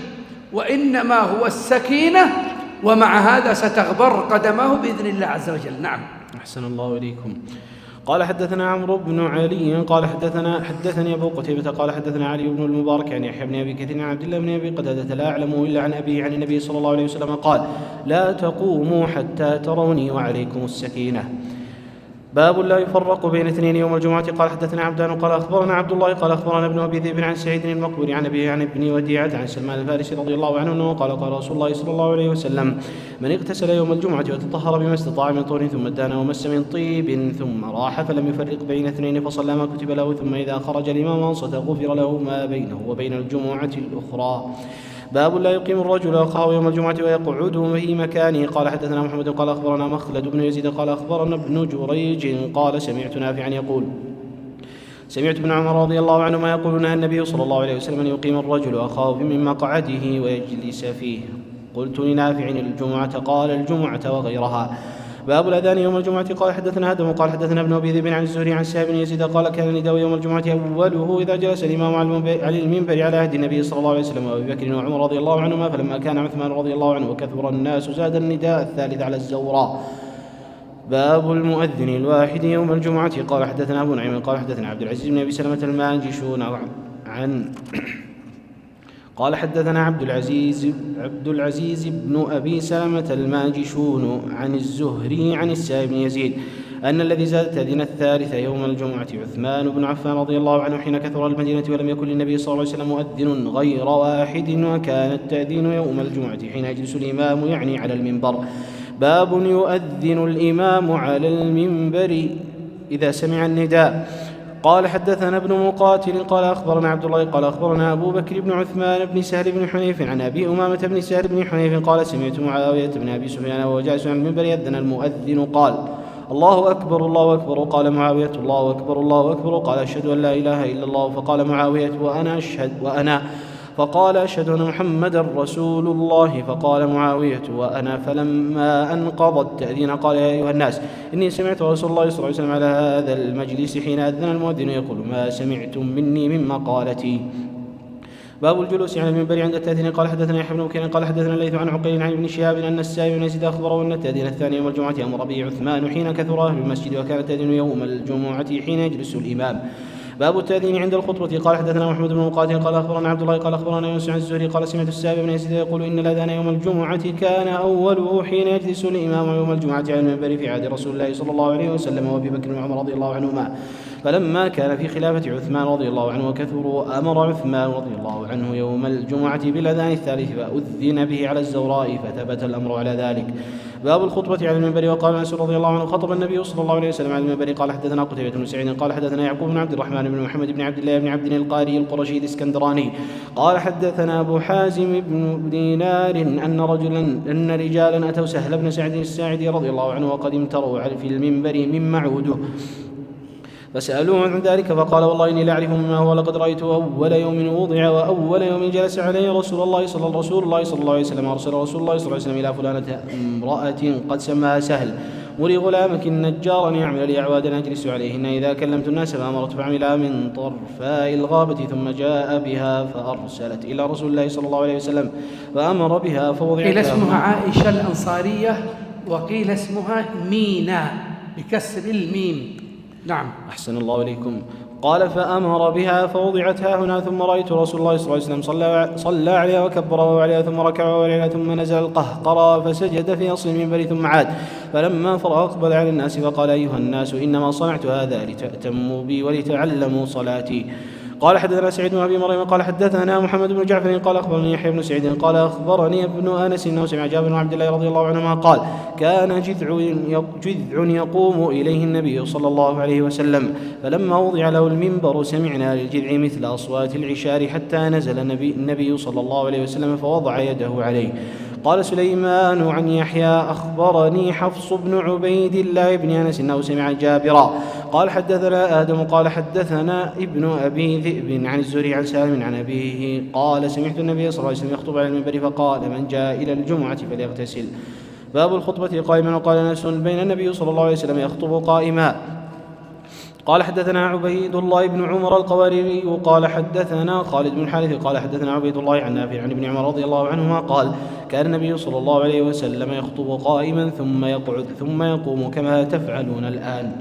وإنما هو السكينة، ومع هذا ستغبر قدمه بإذن الله عز وجل. نعم. أحسن الله إليكم. قال حدثنا عمرو بن علي قال حدثني أبو قتيبة قال حدثنا علي بن المبارك عن يحيى بن أبي كثير عن عبد الله بن أبي قتادة لا أعلم إلا عن أبي عن النبي صلى الله عليه وسلم قال لا تقوموا حتى تروني وعليكم السكينة. باب لا يفرق بين اثنين يوم الجمعة. قال حدثنا عبدان قال أخبرنا عبد الله قال أخبرنا ابن أبي ذئب عن سعيد المقبوري عن أبي عن ابن وديعة عن سلمان الفارسي رضي الله عنه أنه قال رسول الله صلى الله عليه وسلم من اغتسل يوم الجمعة وتطهر بما استطاع من طهر ثم ادان ومس من طيب ثم راح فلم يفرق بين اثنين فصلى ما كتب له ثم إذا خرج الإمام وانصت غفر له ما بينه وبين الجمعة الأخرى. باب لا يقيم الرجل أخاه يوم الجمعة ويقعد في مكانه. قال حدثنا محمد قال أخبرنا مخلد بن يزيد قال أخبرنا ابن جريج قال سمعت نافعا يقول سمعت ابن عمر رضي الله عنهما يقول نهى النبي صلى الله عليه وسلم أن يقيم الرجل أخاه من مقعده ويجلس فيه. قلت لنافع الجمعة قال الجمعة وغيرها. باب الأذان يوم الجمعة. قال حدثنا آدم قال حدثنا ابن أبي ذئب عن الزهري عن سهل بن يزيد قال كان النداء يوم الجمعة أوله إذا جلس الإمام على المنبر على عهد النبي صلى الله عليه وسلم وأبي بكر وعمر رضي الله عنهما، فلما كان عثمان رضي الله عنه وكثر الناس زاد النداء الثالث على الزوراء. باب المؤذن الواحد يوم الجمعة. قال حدثنا أبو نعيم قال حدثنا عبد العزيز بن أبي سلمة الماجشون قال حدثنا عبد العزيز بن أبي سلمة الماجشون عن الزهري عن السائب بن يزيد أن الذي زاد التأذين الثالث يوم الجمعة عثمان بن عفان رضي الله عنه حين كثر المدينة ولم يكن للنبي صلى الله عليه وسلم مؤذن غير واحد، وكان التأذين يوم الجمعة حين يجلس الإمام يعني على المنبر. باب يؤذن الإمام على المنبر إذا سمع النداء. قال حدثنا ابن مقاتل قال أخبرنا عبد الله قال أخبرنا أبو بكر بن عثمان بن سهل بن حنيف عن أبي أمامة بن سهل بن حنيف قال سمعت معاوية بن أبي سفيان وهو جالس على المنبر يأذن المؤذن قال الله أكبر الله أكبر. قال معاوية الله أكبر الله أكبر. قال أشهد أن لا إله إلا الله. فقال معاوية وأنا فقال أشهد أن محمدا رسول الله. فقال معاوية وأنا. فلما أنقض التأذين قال يا أيها الناس إني سمعت رسول الله صلى الله عليه وسلم على هذا المجلس حين أذن المؤذن يقول ما سمعتم مني من مقالتي. باب الجلوس على المنبر عند التأذين. قال حدثنا يحيى بن بكير قال حدثنا الليث عن عقيل عن ابن شهاب أن السائب بن يزيد أخبره أن التأذين الثاني يوم الجمعة أمر به عثمان حين كثر أهل المسجد، وكان التأذين يوم الجمعة حين يجلس الإمام. باب التأذين عند الخطبة. قال حدثنا محمد بن مقاتل قال أخبرنا عبد الله قال أخبرنا يونس عن الزهري قال سمعت السائب بن يزيد يقول إن الأذان يوم الجمعة كان أوله حين يجلس الإمام يوم الجمعة على المنبر في عهد رسول الله صلى الله عليه وسلم وأبي بكر وعمر رضي الله عنهما. فلما كان في خلافة عثمان رضي الله عنه وكثروا أمر عثمان رضي الله عنه يوم الجمعة بالأذان الثالث فأذن به على الزوراء فثبت الأمر على ذلك. باب الخطبة على المنبر. وقال أنس رضي الله عنه خطب النبي صلى الله عليه وسلم على المنبر. قال حدثنا قتيبة بن سعيد قال حدثنا يعقوب بن عبد الرحمن بن محمد بن عبد الله بن عبد القاري القرشي الإسكندراني قال حدثنا أبو حازم بن دينار أن رجالا أتوا سهل بن سعد الساعدي رضي الله عنه وقد امتروا في المنبر من معوده فسألوه عن ذلك فقال والله إني لا أعرف مما هو لقد رأيته أول يوم وضع وأول يوم جلس عليه رسول الله صلى الله عليه وسلم. أرسل رسول الله صلى الله عليه وسلم إلى فلانة امرأة قد سماها سهل مري غلامك النجار يعمل لي أعوادا أجلس عليهن إذا كلمت الناس فأمرت فعملها من طرفاء الغابة ثم جاء بها فأرسلت إلى رسول الله صلى الله عليه وسلم فأمر بها فوضعت. قيل اسمها عائشة الأنصارية وقيل اسمها مينا بكسر الميم. نعم أحسن الله إليكم. قال فأمر بها فوضعتها هنا ثم رأيت رسول الله صلى الله عليه وسلم صلى عليها وكبر عليها ثم ركع عليها ثم نزل القهقرى فسجد في أصل المنبر ثم عاد. فلما فرغ أقبل على الناس فقال أيها الناس إنما صنعت هذا لتأتموا بي ولتعلموا صلاتي. قال حدثنا سعيد بن أبي مريم قال حدثنا محمد بن جعفر قال أخبرني يحيى بن سعيد قال أخبرني ابن أنس أنه سمع جابر بن عبد الله رضي الله عنهما قال كان جذع يقوم إليه النبي صلى الله عليه وسلم فلما وضع له المنبر سمعنا للجذع مثل أصوات العشار حتى نزل النبي صلى الله عليه وسلم فوضع يده عليه. قال سليمان عن يحيى أخبرني حفص بن عبيد الله بن أنس أنه سمع جابرا قال حدثنا آدم قال حدثنا ابن أبي ذئب عن الزهري عن سالم عن أبيه قال سمعت النبي صلى الله عليه وسلم يخطب على المنبر فقال من جاء إلى الجمعة فليغتسل. باب الخطبة قائما. وقال أنس بين النبي صلى الله عليه وسلم يخطب قائما. قال حدثنا عبيد الله بن عمر القواريري قال حدثنا خالد بن حارث قال حدثنا عبيد الله عن نافع عن ابن عمر رضي الله عنهما قال كان النبي صلى الله عليه وسلم يخطب قائما ثم يقعد ثم يقوم كما تفعلون الآن.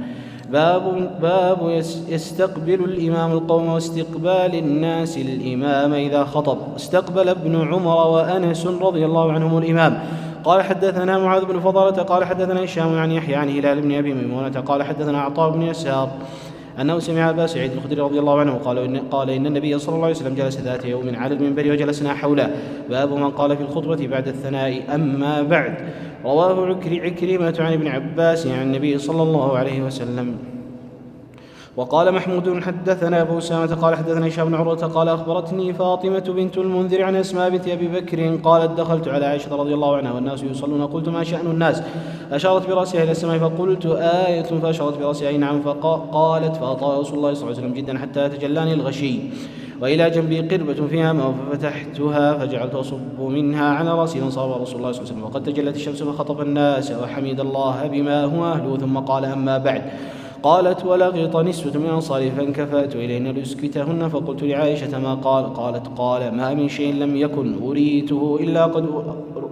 باب يستقبل الإمام القوم واستقبال الناس الإمام إذا خطب. استقبل ابن عمر وأنس رضي الله عنهم الإمام. قال حدثنا معاذ بن فضالة قال حدثنا هشام عن يحيى عن هلال بن أبي ميمونة قال حدثنا عطاء بن يسار أنه سمع أبا سعيد الخدري رضي الله عنه قال إن النبي صلى الله عليه وسلم جلس ذات يوم على المنبر وجلسنا حوله. باب من قال في الخطبة بعد الثناء أما بعد. رواه عكرمة عن ابن عباس عن النبي صلى الله عليه وسلم. وقال محمود حدثنا أبو أسامة قال حدثنا هشام بن عروة قال أخبرتني فاطمة بنت المنذر عن أسماء بنت أبي بكر قالت دخلت على عائشة رضي الله عنها والناس يصلون قلت ما شأن الناس أشارت برأسها إلى السماء فقلت آية فأشارت برأسها أي نعم فقالت فأطال رسول الله صلى الله عليه وسلم جدا حتى تجلاني الغشي وإلى جنبي قربة فيها ماء ففتحتها فجعلت أصب منها على رأسي فانصرف رسول الله صلى الله عليه وسلم وقد تجلت الشمس فخطب الناس وحمد الله بما هو أهله ثم قال أما بعد. قالت ولغط نسوة من أنصاري فانكفأت إليهن لأسكتهن فقلت لعائشة ما قال؟ قال ما من شيء لم يكن أريته إلا قد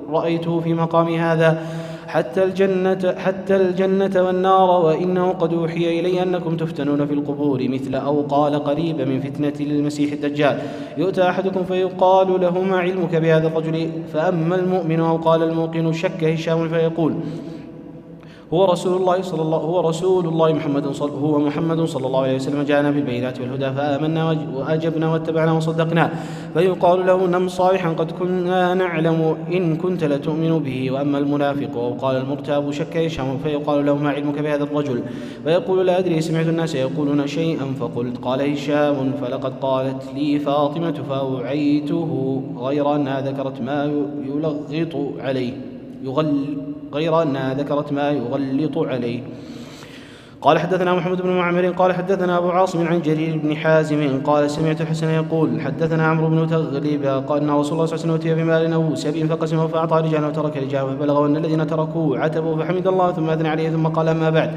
رأيته في مقام هذا حتى الجنة والنار وإنه قد أوحي إلي أنكم تفتنون في القبور مثل أو قال قريب من فتنة المسيح الدجال يؤتى أحدكم فيقال له ما علمك بهذا الرجل فأما المؤمن أو قال الموقن شك هشام فيقول هو رسول الله محمد صلى الله عليه وسلم جاءنا بالبينات والهدى فآمنا وأجبنا واتبعنا وصدقنا فيقال له نم صالحا قد كنا نعلم إن كنت لتؤمن به. وأما المنافق أو قال المرتاب شك هشام فيقال له ما علمك بهذا الرجل فيقول لا أدري سمعت الناس يقولون شيئا فقلت قال هشام فلقد قالت لي فاطمة فأوعيته غير أنها ذكرت ما يغلط عليه. قال حدثنا محمد بن معمر قال حدثنا أبو عاصم عن جرير بن حازم قال سمعت الحسن يقول حدثنا عمرو بن تغلب قال أن رسول الله صلى الله عليه وسلم أتي بمال أو سبي فقسمه فأعطى رجالا وترك رجالا فبلغوا أن الذين تركوه عتبوا فحمد الله ثم أثنى عليه ثم قال أما بعد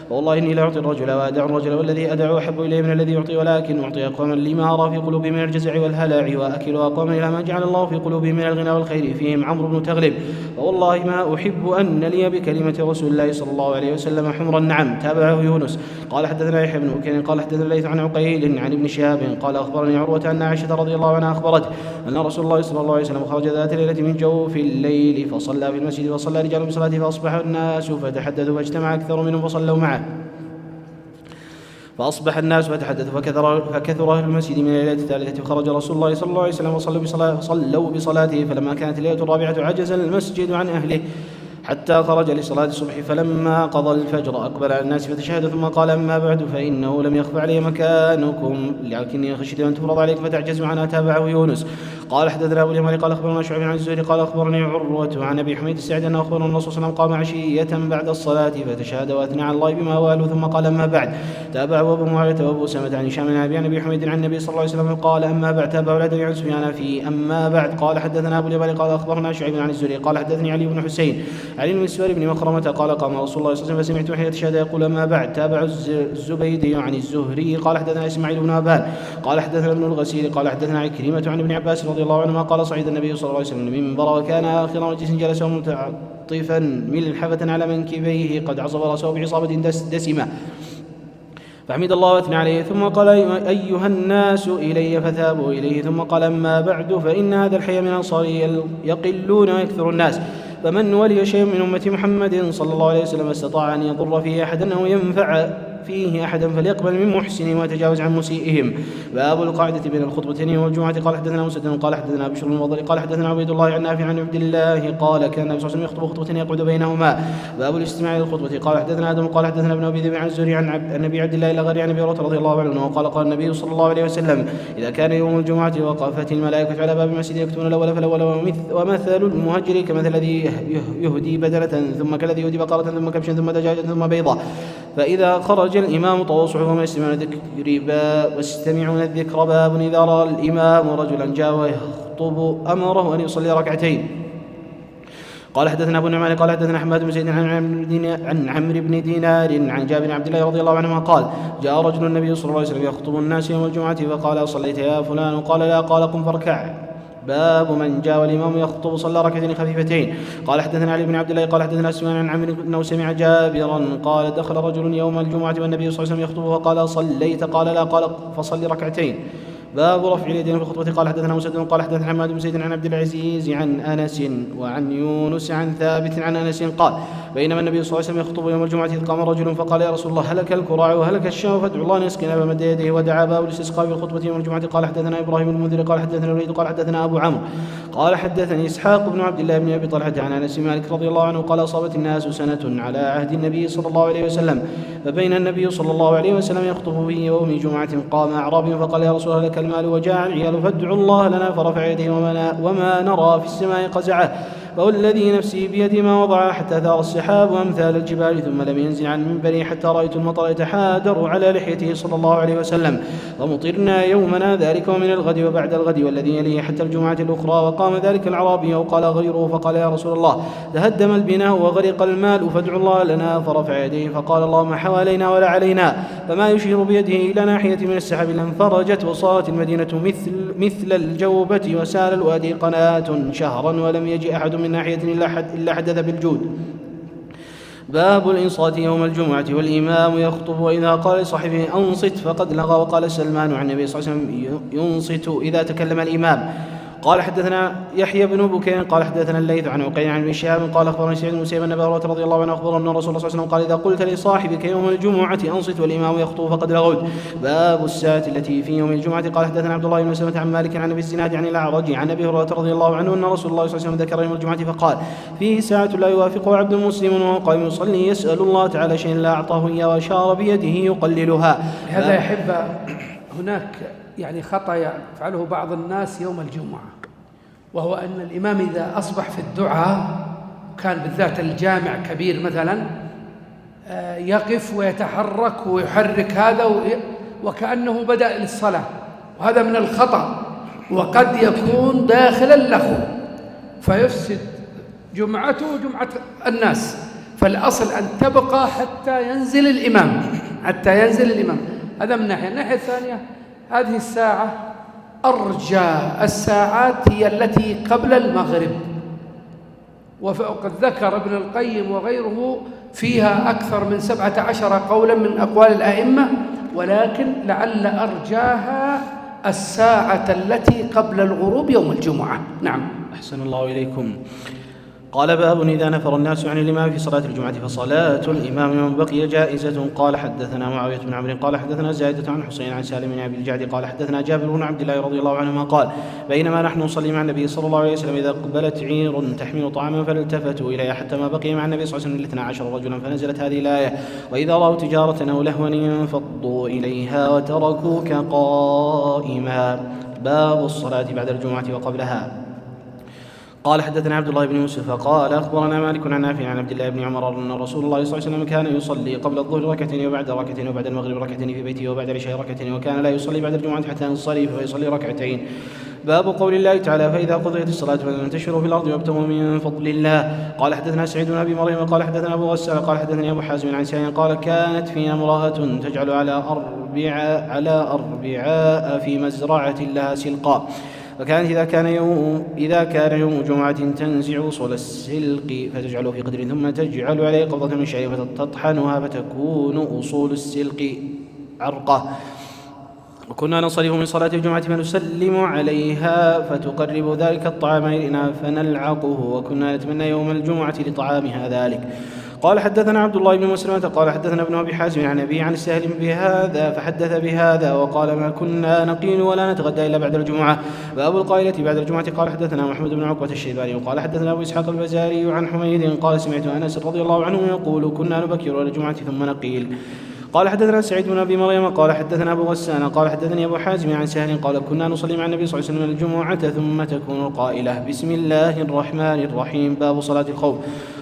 والله إني لا أعطي الرجل وأدع الرجل والذي أدع أحب إلي من الذي يعطي ولكن أعطي أقواما لما أرى في قلوبهم من الجزع والهلع وأكل أقواما إلى ما جعل الله في قلوبهم من الغنى والخير فيهم عمرو بن تغلب فوالله ما أحب أن لي بكلمة رسول الله صلى الله عليه وسلم حمر النعم. تابعه يونس قال حدثنا يحيى بن بكير قال حدثنا الليث عن عقيل عن ابن شهاب قال أخبرني عروة أن عائشة رضي الله عنها أخبرته أن رسول الله صلى الله عليه وسلم خرج ذات ليلة من جوف الليل فصلى في المسجد فصلى رجال بصلاته فأصبح الناس فتحدثوا فاجتمع أكثر منهم فصلوا معه فأصبح الناس فتحدثوا فكثر أهل المسجد من الليلة الثالثة فخرج رسول الله صلى الله عليه وسلم وصلوا بصلاته فلما كانت الليلة الرابعة عجز المسجد عن أهله حتى خرج لصلاة الصبح فلما قضى الفجر أقبل على الناس فتشهد ثم قال أما بعد فإنه لم يخف علي مكانكم لكني خشيت أن تفرض عليكم فتعجزوا عنها. تابعه يونس قال حدثنا أبو اليماني قال أخبرنا شعيب عن الزهري قال أخبرني عروة عن أبي حميد الساعدي أنه أخبرنا الرسول صلى الله عليه وسلم قام عشية بعد الصلاة فتشهد وأثنى على الله بما واله ثم قال أما بعد. تابعه أبو معاوية وأبو سلمة عن هشام عن أبي حميد عن النبي صلى الله عليه وسلم قال أما بعد. تابعه العدوي عن سفيان في أما بعد قال حدثنا أبو اليماني قال أخبرنا شعيب عن الزهري قال حدثني علي بن حسين علي بن مسور بن مخرمة قال قام رسول الله صلى الله عليه وسلم فسمعت وحي يتشهد يقول أما بعد. تابع الزبيدي عن الزهري قال حدثنا إسماعيل بن أبان قال حدثنا ابن الغسيل قال حدثنا عكرمة عن ابن عباس رضي الله عنهما قال صعد النبي صلى الله عليه وسلم المنبر وكان آخر مجلس جلس متعطفا ملحفة على منكبيه قد عصب رأسه بعصابة دسمة فحمد الله واثنى عليه ثم قال أيها الناس إلي فثابوا إليه ثم قال أما بعد فإن هذا الحي من الأنصار يقلون ويكثر الناس فمن ولي شيء من أمة محمد صلى الله عليه وسلم استطاع أن يضر فيه أحدا أو ينفع فيه أحدا فليقبل من محسنهم ويتجاوز عن مسيئهم. باب القاعدة بين الخطبتين والجمعة قال حدثنا مسدد قال حدثنا بشر بن المفضل قال حدثنا عبيد الله عن نافع عن عبد الله قال كان النبي صلى الله عليه وسلم يخطب خطبة يقعد بينهما. باب الاستماع للخطبة قال حدثنا آدم قال حدثنا ابن أبي ذئب عن الزهري عن النبي عبد الله الأغري عن أبي هريرة رضي الله عنه وقال قال النبي صلى الله عليه وسلم إذا كان يوم الجمعة وقفت الملائكة على باب المسجد يكتبون الأول فالأول ومثل المهجر كمثل الذي يهدي بدنة ثم كالذي يهدي بقرة ثم كبشا ثم دجاجة ثم بيضة فإذا خرج الإمام طوى صحفهم يستمعون الذكر واستمعون الذكر. باب إذا رأى الإمام رجلا جاء ويخطب أمره أن يصلي ركعتين. قال حدثنا أبو النعمان قال حدثنا حماد بن زيد عن عمرو بن دينار عن جابر بن عبد الله رضي الله عنهما قال جاء رجل النبي صلى الله عليه وسلم يخطب الناس يوم الجمعة فقال صليت يا فلان قال لا قال قم فاركع. باب من جاء والإمام يخطب صلى ركعتين خفيفتين. قال حدثنا علي بن عبد الله قال حدثنا سفيان عن عمرو انه سمع جابرا قال دخل رجل يوم الجمعة والنبي صلى الله عليه وسلم يخطب فقال صليت قال لا قال فصل ركعتين. باب رفع اليدين في الخطبة قال حدثنا مسدد قال حدثنا حماد بن زيد عن عبد العزيز عن أنس وعن يونس عن ثابت عن أنس قال بينما النبي صلى الله عليه وسلم يخطب يوم الجمعة إذ قام رجل فقال يا رسول الله هلك الكراع وهلك الشاة فادعوا الله أن يسقينا فمد يديه ودعا. باب الاستسقاء في الخطبة يوم الجمعة قال حدثنا إبراهيم بن المنذر قال حدثنا الوليد قال حدثنا أبو عمرو قال حدثني إسحاق بن عبد الله بن أبي طلحة عن أنس مالك رضي الله عنه قال أصابت الناس سنة على عهد النبي صلى الله عليه وسلم فبين النبي صلى الله عليه وسلم يخطب في يوم جمعة قام أعرابي فقال يا رسول الله لك المال وجاء العيال فادعوا الله لنا فرفع يديه وما نرى في السماء قزعه فوالذي نفسي بيدي ما وضع حتى ثار السحاب وأمثال الجبال ثم لم ينزل عن منبري حتى رأيت المطر يتحادر على لحيته صلى الله عليه وسلم فمطرنا يومنا ذلك ومن الغد وبعد الغد والذي يليه حتى الجمعة الأخرى. وقام ذلك الأعرابي وقال غيره فقال يا رسول الله تهدم البناء وغرق المال فادعوا الله لنا فرفع يديه فقال اللهم حوالينا ولا علينا فما يشير بيده إلى ناحية من السحاب لانفرجت وصارت المدينة مثل الجوبة وسال الوادي قناة شهرا ولم يجئ أحد من ناحية إلا حدث بالجود. باب الإنصات يوم الجمعة والإمام يخطب وإذا قال لصاحبه أنصت فقد لغى. وقال سلمان عن النبي صلى الله عليه وسلم ينصت إذا تكلم الإمام. قال حدثنا يحيى بن بكير قال حدثنا الليث عن عقيل عن ابن شهاب قال اخبرني سعيد بن مسيب أن أبا هريرة رضي الله عنه اخبر ان رسول الله صلى الله عليه وسلم قال اذا قلت لصاحبك يوم الجمعة انصت والامام يخطب فقد لغوت. باب الساعة التي في يوم الجمعة قال حدثنا عبد الله بن مسلمة عن مالك عن ابي الزناد عن الاعرج عن ابي هريرة رضي الله عنه ان رسول الله صلى الله عليه وسلم ذكر يوم الجمعة فقال فيه ساعة لا يوافقها عبد مسلم وهو قائم يصلي يسأل الله تعالى شيئا لا اعطاه اياه واشار بيده يقللها. هذا يحب هناك يعني خطأ يفعله بعض الناس يوم الجمعة، وهو أن الإمام إذا أصبح في الدعاء كان بالذات الجامع كبير مثلا يقف ويتحرك ويحرك هذا وكأنه بدأ للصلاة، وهذا من الخطأ، وقد يكون داخلا له فيفسد جمعته وجمعة الناس. فالأصل أن تبقى حتى ينزل الإمام، هذا من ناحية. الناحية الثانية، هذه الساعة أرجى الساعات هي التي قبل المغرب، وقد ذكر ابن القيم وغيره فيها أكثر من 17 قولا من أقوال الأئمة، ولكن لعل أرجاها الساعة التي قبل الغروب يوم الجمعة. نعم. أحسن الله إليكم. قال: باب إذا نفر الناس عن الإمام في صلاة الجمعة فصلاة الإمام من بقي جائزة. قال: حدثنا معاوية بن عمرو قال: حدثنا زائدة عن حسين عن سالم بن أبي الجعد قال: حدثنا جابر بن عبد الله رضي الله عنهما قال: بينما نحن نصلي مع النبي صلى الله عليه وسلم إذا أقبلت عير تحمل طعاما فالتفتوا إليها حتى ما بقي مع النبي صلى الله عليه وسلم 12 رجلا، فنزلت هذه الآية: وإذا رأوا تجارة أو لهوا انفضوا إليها وتركوك قائما. باب الصلاة بعد الجمعة وقبلها. قال: حدثنا عبد الله بن يوسف قال: أخبرنا مالك عن نافع عن عبد الله بن عمر أن رسول الله صلى الله عليه وسلم كان يصلي قبل الظهر ركعتين وبعد ركعتين وبعد المغرب ركعتين في بيته وبعد العشاء ركعتين، وكان لا يصلي بعد الجمعة حتى ينصرف فيصلي ركعتين. باب قول الله تعالى: فإذا قضيت الصلاة فانتشروا في الأرض وابتغوا من فضل الله. قال: حدثنا سعيد بن أبي مريم قال: حدثنا أبو غسان قال: حدثني أبو حازم عن سعيد قال: كانت فينا امرأة تجعل على أربعاء في مزرعة لها سلقا، فكانت إذا كان يوم جمعة تنزع أصول السلق فتجعله في قدر ثم تجعل عليه قبضة من شعير فتطحنها فتكون أصول السلق عرقة. وكنا ننصرف من صلاة الجمعة فنسلم عليها فتقرب ذلك الطعام إلينا فنلعقه، وكنا نتمنى يوم الجمعة لطعامها ذلك. قال: حدثنا عبد الله بن مسلمة قال: حدثنا ابن أبي حازم عن أبي عن السهل بهذا فحدث بهذا وقال: ما كنا نقيل ولا نتغدى إلا بعد الجمعة. باب القائلة بعد الجمعة. قال: حدثنا محمد بن عقبة الشيباني وقال: حدثنا أبو إسحاق البزاري عن حميد قال: سمعت أنس رضي الله عنه يقول: كنا نبكر إلى الجمعة ثم نقيل. قال: حدثنا سعيد بن أبي مريم قال: حدثنا أبو غسان قال: حدثني أبو حازم عن سهل قال: كنا نصلي مع النبي صلى الله عليه وسلم الجمعة ثم تكون القائلة: بسم الله الرحمن الرحيم. باب صلاة الخوف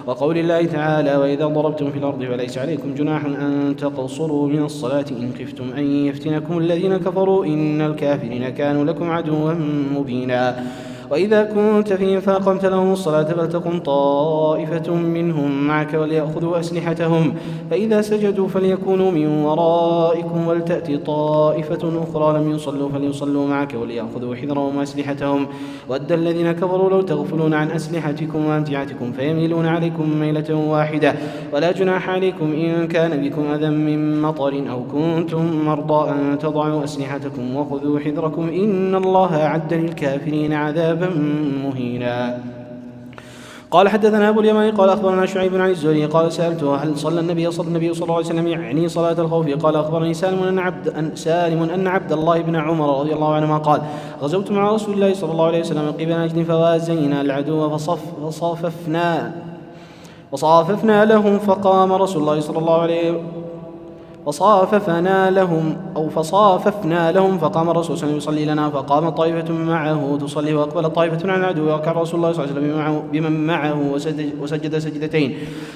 وقول الله تعالى: وإذا ضربتم في الأرض فليس عليكم جناح أن تقصروا من الصلاة إن خفتم أن يفتنكم الذين كفروا إن الكافرين كانوا لكم عدوا مبينا. وإذا كنت فيهم فأقمت لهم الصلاة فلتقم طائفة منهم معك وليأخذوا أسلحتهم، فإذا سجدوا فليكونوا من ورائكم ولتأتي طائفة أخرى لم يصلوا فليصلوا معك وليأخذوا حذرهم وأسلحتهم. ود الذين كفروا لو تغفلون عن أسلحتكم وأمتعتكم فيميلون عليكم ميلة واحدة. ولا جناح عليكم إن كان بكم أذى من مطر أو كنتم مرضى أن تضعوا أسلحتكم وخذوا حذركم إن الله أعد للكافرين عذابا مهينا. قال: حدثنا أبو اليماني قال: أخبرنا شعيب عن الزهري قال: سألته: هل صلى النبي صلى الله عليه وسلم يعني صلاة الخوف؟ قال: أخبرني سالم أن عبد الله بن عمر رضي الله عنهما قال: غزوت مع رسول الله صلى الله عليه وسلم قبل نجد فوازينا العدو فصاففنا لهم فقام رسول الله صلى الله عليه وسلم فصاففنا لهم فقام الرسول صلى الله عليه وسلم يصلي لنا، فقام طائفة معه تصلي وأقبل طائفة عن العدو، وركع رسول الله صلى الله عليه وسلم بمن معه وسجد سجدتين،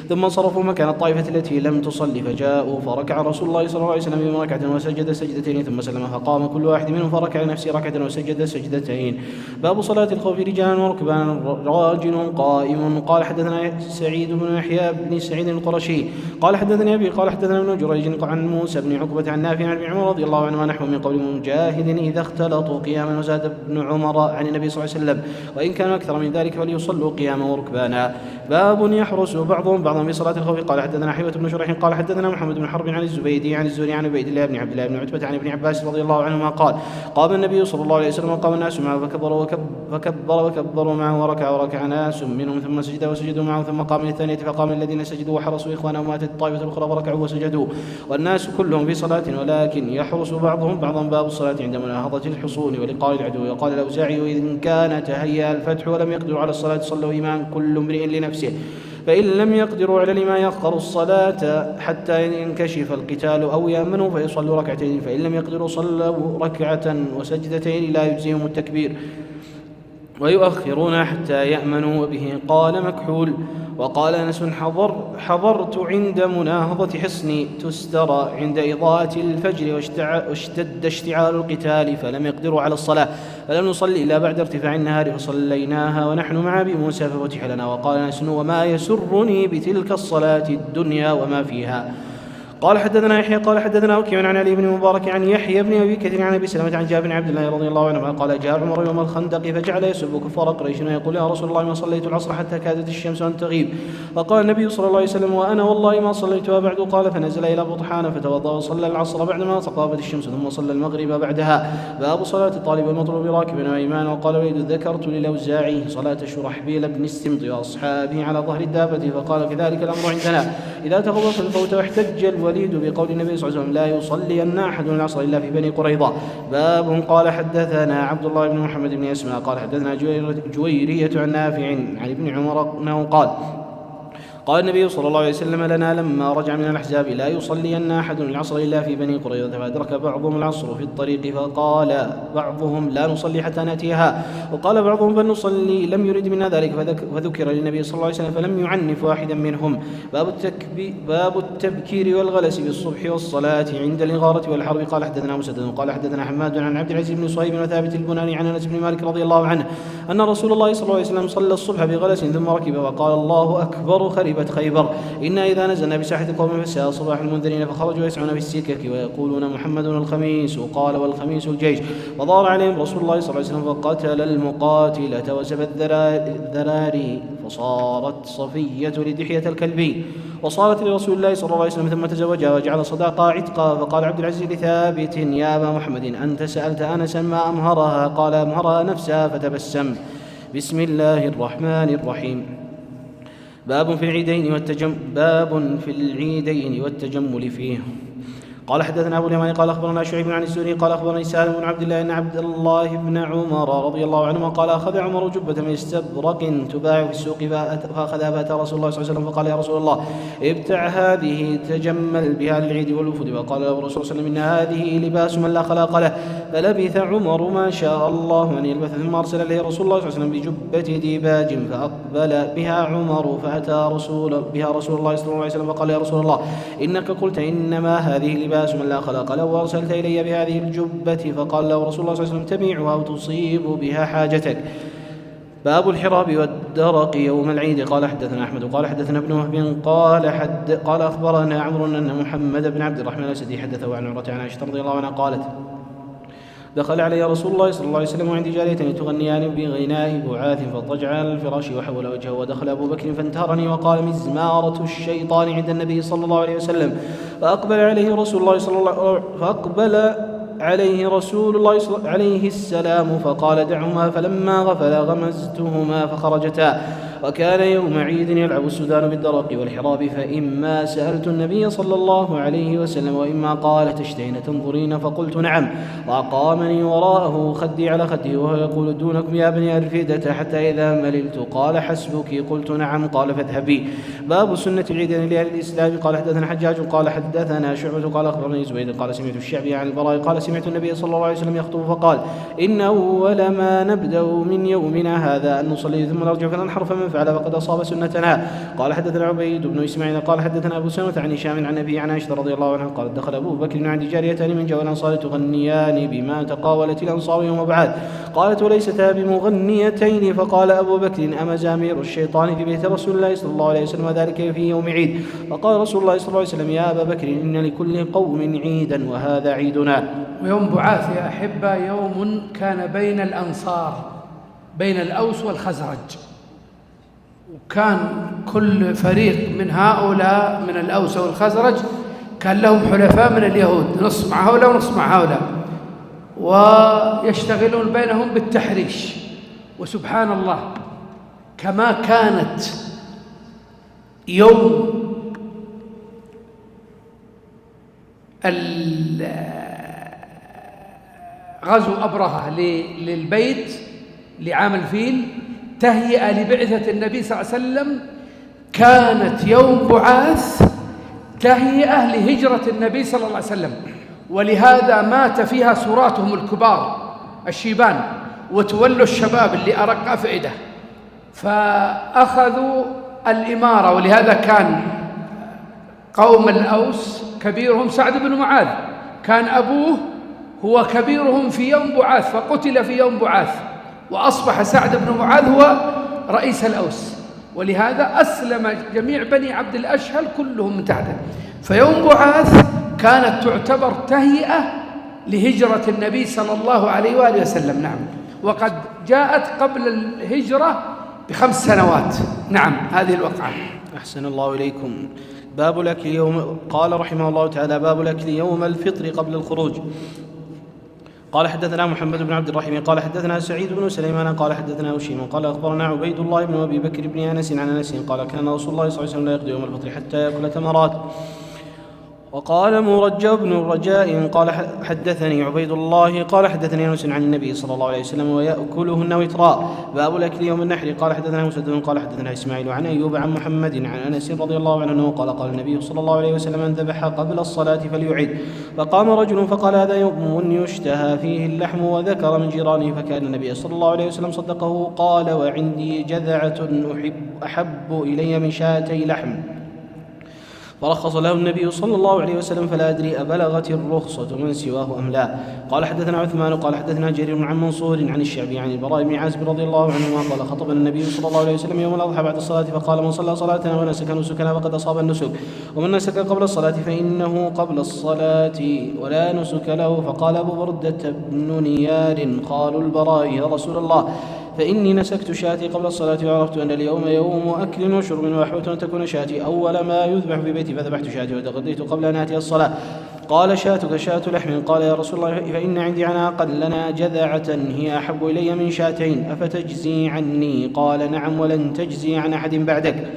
ثم انصرفوا مكان الطائفة التي لم تصلي فجاءوا فركع رسول الله صلى الله عليه وسلم بمن ركعة وسجد سجدتين ثم سلم، فقام كل واحد منهم فركع لنفسه ركعة وسجد سجدتين. باب صلاة الخوف رجالا وركبانا راجل قائم. قال: حدثنا سعيد بن يحيى بن سعيد القرشي قال: حدثني أبي قال: حدثنا ابن جريج عن موسى بن عقبة عن نافع عن ابن عمر رضي الله عنهما نحو من قول مجاهد: إذا اختلطوا قياما. وزاد ابن عمر عن النبي صلى الله عليه وسلم: وإن كانوا أكثر من ذلك فليصلوا قياما وركبانا. باب يحرس بعضهم بعضا في صلاة الخوف. قال: حدثنا حيوة بن شريح قال: حدثنا محمد بن حرب عن الزبيدي عن الزهري عن عبيد الله بن عبد الله بن عتبة عن ابن عباس رضي الله عنهما قال: قام النبي صلى الله عليه وسلم وقام الناس معه فكبروا معه وركع ناس منهم ثم سجد وسجدوا معه ثم قام للثانية فقام الذين سجدوا وحرسوا إخوانهم وأتت الطائفة الأخرى فركعوا وسجدوا والناس كلهم في صلاة ولكن يحرس بعضهم بعضا. باب الصلاة عند مناهضة الحصون ولقاء العدو. وقال الأوزاعي: إن كان تهيأ الفتح ولم يقدروا على الصلاة صلوا إمام كل امرئ لنفسه، فإن لم يقدروا على الإمام يأخروا الصلاة حتى ينكشف القتال أو يأمنوا فيصلوا ركعتين، فإن لم يقدروا صلوا ركعة وسجدتين لا يجزيهم التكبير. ويؤخرون حتى يأمنوا. وبه قال مكحول. وقال أنس حضرت عند مناهضة حصن تسترى عند إضاءة الفجر واشتد اشتعال القتال فلم يقدروا على الصلاة فلم نصلي إلا بعد ارتفاع النهار فصليناها ونحن مع أبي موسى ففتح لنا. وقال أنس وما يسرني بتلك الصلاة الدنيا وما فيها. قال حدثنا يحيى قال حدثنا وكيع عن علي بن مبارك عن يحيى بن أبي كثير عن أبي سلمة عن جابر بن عبد الله رضي الله عنه قال جاء عمر يوم الخندق فجعل يسب كفار قريش ويقول يا رسول الله ما صليت العصر حتى كادت الشمس أن تغيب. فقال النبي صلى الله عليه وسلم وأنا والله ما صليتها بعد. قال فنزل إلى بطحان فتوضأ وصلى العصر بعدما تغابت الشمس ثم صلى المغرب بعدها. باب صلاة الطالب والمطلوب راكبا وإيمان. وقال وليد ذكرت للأوزاعي صلاة شرحبيل بن السمط وأصحابه على ظهر الدابة فقال كذلك الأمر عندنا إذا تخلص الفوت واحتج الوليد بقول النبي صلى الله عليه وسلم لا يصلين أحد العصر إلا في بني قريظة. باب قال حدثنا عبد الله بن محمد بن أسماء قال حدثنا جويرية عن نافع عن ابن عمر أنه قال النبي صلى الله عليه وسلم لنا لما رجع من الأحزاب لا يصلين أحد العصر إلا في بني قريظة. فأدرك بعضهم العصر في الطريق فقال بعضهم لا نصلي حتى نأتيها وقال بعضهم بل نصلي. لم يرد منا ذلك فذكر للنبي صلى الله عليه وسلم فلم يعنف واحدا منهم. باب التبكير والغلس بالصبح والصلاة عند الإغارة والحرب. قال حدثنا مسدد قال حدثنا حماد عن عبد العزيز بن صهيب وثابت البناني عن أنس بن مالك رضي الله عنه أن رسول الله صلى الله عليه وسلم صلى الصبح بغلس ثم ركب وقال الله أكبر خربت خيبر إنا إذا نزلنا بساحة قوم فساء صباح المنذرين فخرجوا يسعون في السكك ويقولون محمد الخميس. قال والخميس الجيش. فضار عليهم رسول الله صلى الله عليه وسلم فقتل المقاتلة وسبى الذراري فصارت صفية لدحية الكلبي وصارت لرسول الله صلى الله عليه وسلم ثم تزوجها وجعل صداقة عتقا. فقال عبد العزيز لثابت يا أبا محمد أنت سألت أنسا ما أمهرها؟ قال أمهرها نفسها فتبسم. بسم الله الرحمن الرحيم. باب في العيدين والتجمل فيه. قال حدثنا أبو اليماني قال أخبرنا شعيب عن الزهري قال أخبرني سالم بن عبد الله أن عبد الله بن عمر رضي الله عنهما قال أخذ عمر جبة من استبرق تباع في السوق فأخذها فأتى رسول الله صلى الله عليه وسلم فقال يا رسول الله ابتع هذه تجمل بها للعيد والوفود. فقال له الرسول صلى الله عليه وسلم إن هذه لباس من لا خلاق له. فلبث عمر ما شاء الله أن يلبث ثم أرسل إليه رسول الله صلى الله عليه وسلم بجبة ديباج فأقبل بها عمر فأتى بها رسول الله صلى الله عليه وسلم فقال يا رسول الله إنك قلت إنما هذه لباس من لا خلاق له وأرسلت إلي بهذه الجبة. فقال له رسول الله صلى الله عليه وسلم تبيعها وتصيب بها حاجتك. باب الحراب والدرق يوم العيد. قال حدثنا أحمد قال حدثنا ابن وهب قال أخبرنا عمرو أن محمد بن عبد الرحمن الأسدي حدثه عن عمرة عن عائشة رضي الله عنها قالت دخل علي رسول الله صلى الله عليه وسلم وعندي جاريتين تغنيان بغناء بعاث فاضطجع على الفراش وحول وجهه. ودخل أبو بكر فانتهرني وقال مزمارة الشيطان عند النبي صلى الله عليه وسلم. فأقبل عليه رسول الله عليه السلام فقال دعهما فلما غفل غمزتهما فخرجتا. وكان يوم عيد يلعب السودان بالدرق والحراب فإما سألت النبي صلى الله عليه وسلم وإما قال تشتهين تنظرين فقلت نعم. وأقامني وراءه خدي على خده وهو يقول دونكم يا بني أرفدة حتى إذا مللت قال حسبك قلت نعم قال فاذهبي. باب سنة العيدين لأهل الإسلام. قال حدثنا حجاج قال حدثنا شعبة قال أخبرني زبيد قال سمعت الشعبي عن البراء قال سمعت النبي صلى الله عليه وسلم يخطب فقال إن أول ما نبدأ من يومنا هذا أن نصلي ثم نرجع فننحر فمن فعل فقد أصاب سنتنا. قال حدثنا عبيد بن إسماعيل قال حدثنا أبو سلمة عن هشام عن أبي عن عائشة رضي الله عنها قال دخل أبو بكر عند جاريتان من جو الأنصار تغنيان بما تقاولت الأنصار يوم بعد. قالت وليستا بمغنيتين. فقال أبو بكر أمزامير الشيطان في بيت رسول الله صلى الله عليه وسلم وذلك في يوم عيد. فقال رسول الله صلى الله عليه وسلم يا أبا بكر إن لكل قوم عيدا وهذا عيدنا. ويوم بعاث يا أحبة يوم كان بين الأنصار بين الأوس والخزرج، وكان كل فريق من هؤلاء من الأوس والخزرج كان لهم حلفاء من اليهود، نص مع هؤلاء ونص مع هؤلاء، ويشتغلون بينهم بالتحريش. وسبحان الله كما كانت يوم غزو أبرهة للبيت لعام الفيل تهيئة لبعثة النبي صلى الله عليه وسلم، كانت يوم بعاث تهيئة لهجرة النبي صلى الله عليه وسلم، ولهذا مات فيها سراتهم الكبار الشيبان، وتولوا الشباب اللي أرق أفئدة، فأخذوا الإمارة. ولهذا كان قوم الأوس كبيرهم سعد بن معاذ، كان أبوه هو كبيرهم في يوم بعاث، فقتل في يوم بعاث، وأصبح سعد بن معاذ هو رئيس الأوس، ولهذا أسلم جميع بني عبد الأشهل كلهم من تحته. فيوم بعاث كانت تعتبر تهيئة لهجرة النبي صلى الله عليه وآله وسلم. نعم، وقد جاءت قبل الهجرة ب5 سنوات. نعم، هذه الوقعة. أحسن الله إليكم. باب الأكل يوم، قال رحمه الله تعالى: باب الأكل يوم الفطر قبل الخروج. قال حدثنا محمد بن عبد الرحيم قال حدثنا سعيد بن سليمان قال حدثنا هشيم قال أخبرنا عبيد الله بن أبي بكر بن أنس عن أنس قال: كان رسول الله صلى الله عليه وسلم لا يقضي يوم الفطر حتى يأكل تمرات. وقال مرجى بن الرجاء قال حدثني عبيد الله قال حدثني أنس عن النبي صلى الله عليه وسلم ويأكلهن وترا. باب الأكل يوم النحر. قال حدثنا مسدد قال حدثنا إسماعيل عن أيوب عن محمد عن أنس رضي الله عنه قال: قال النبي صلى الله عليه وسلم: من ذبح قبل الصلاة فليعد. فقام رجل فقال: هذا يوم يشتهى فيه اللحم، وذكر من جيرانه، فكان النبي صلى الله عليه وسلم صدقه. قال: وعندي جذعة أحب إلي من 2 لحم. فرخص له النبي صلى الله عليه وسلم، فلا أدري أبلغت الرخصة من سواه أم لا. قال حدثنا عثمان قال حدثنا جرير عن منصور عن الشعبي عن البراء بن عازب رضي الله عنهما قال: خطبنا النبي صلى الله عليه وسلم يوم الأضحى بعد الصلاة فقال: من صلى صلاتنا ونسك نسكنا فقد أصاب النسك، ومن نسك قبل الصلاة فإنه قبل الصلاة ولا نسك له. فقال أبو بردة بن نيار: قالوا البراء: يا رسول الله، فإني نسكت شاتي قبل الصلاة، وعرفت أن اليوم يوم أكل وشرب، وأحببت أن تكون شاتي أول ما يذبح في بيتي، فذبحت شاتي وتغديت قبل أن آتي الصلاة. قال: شاتك شاة لحم. قال: يا رسول الله، فإن عندي عناقا لنا جذعة هي أحب إلي من 2، أفتجزي عني؟ قال: نعم، ولن تجزي عن أحد بعدك.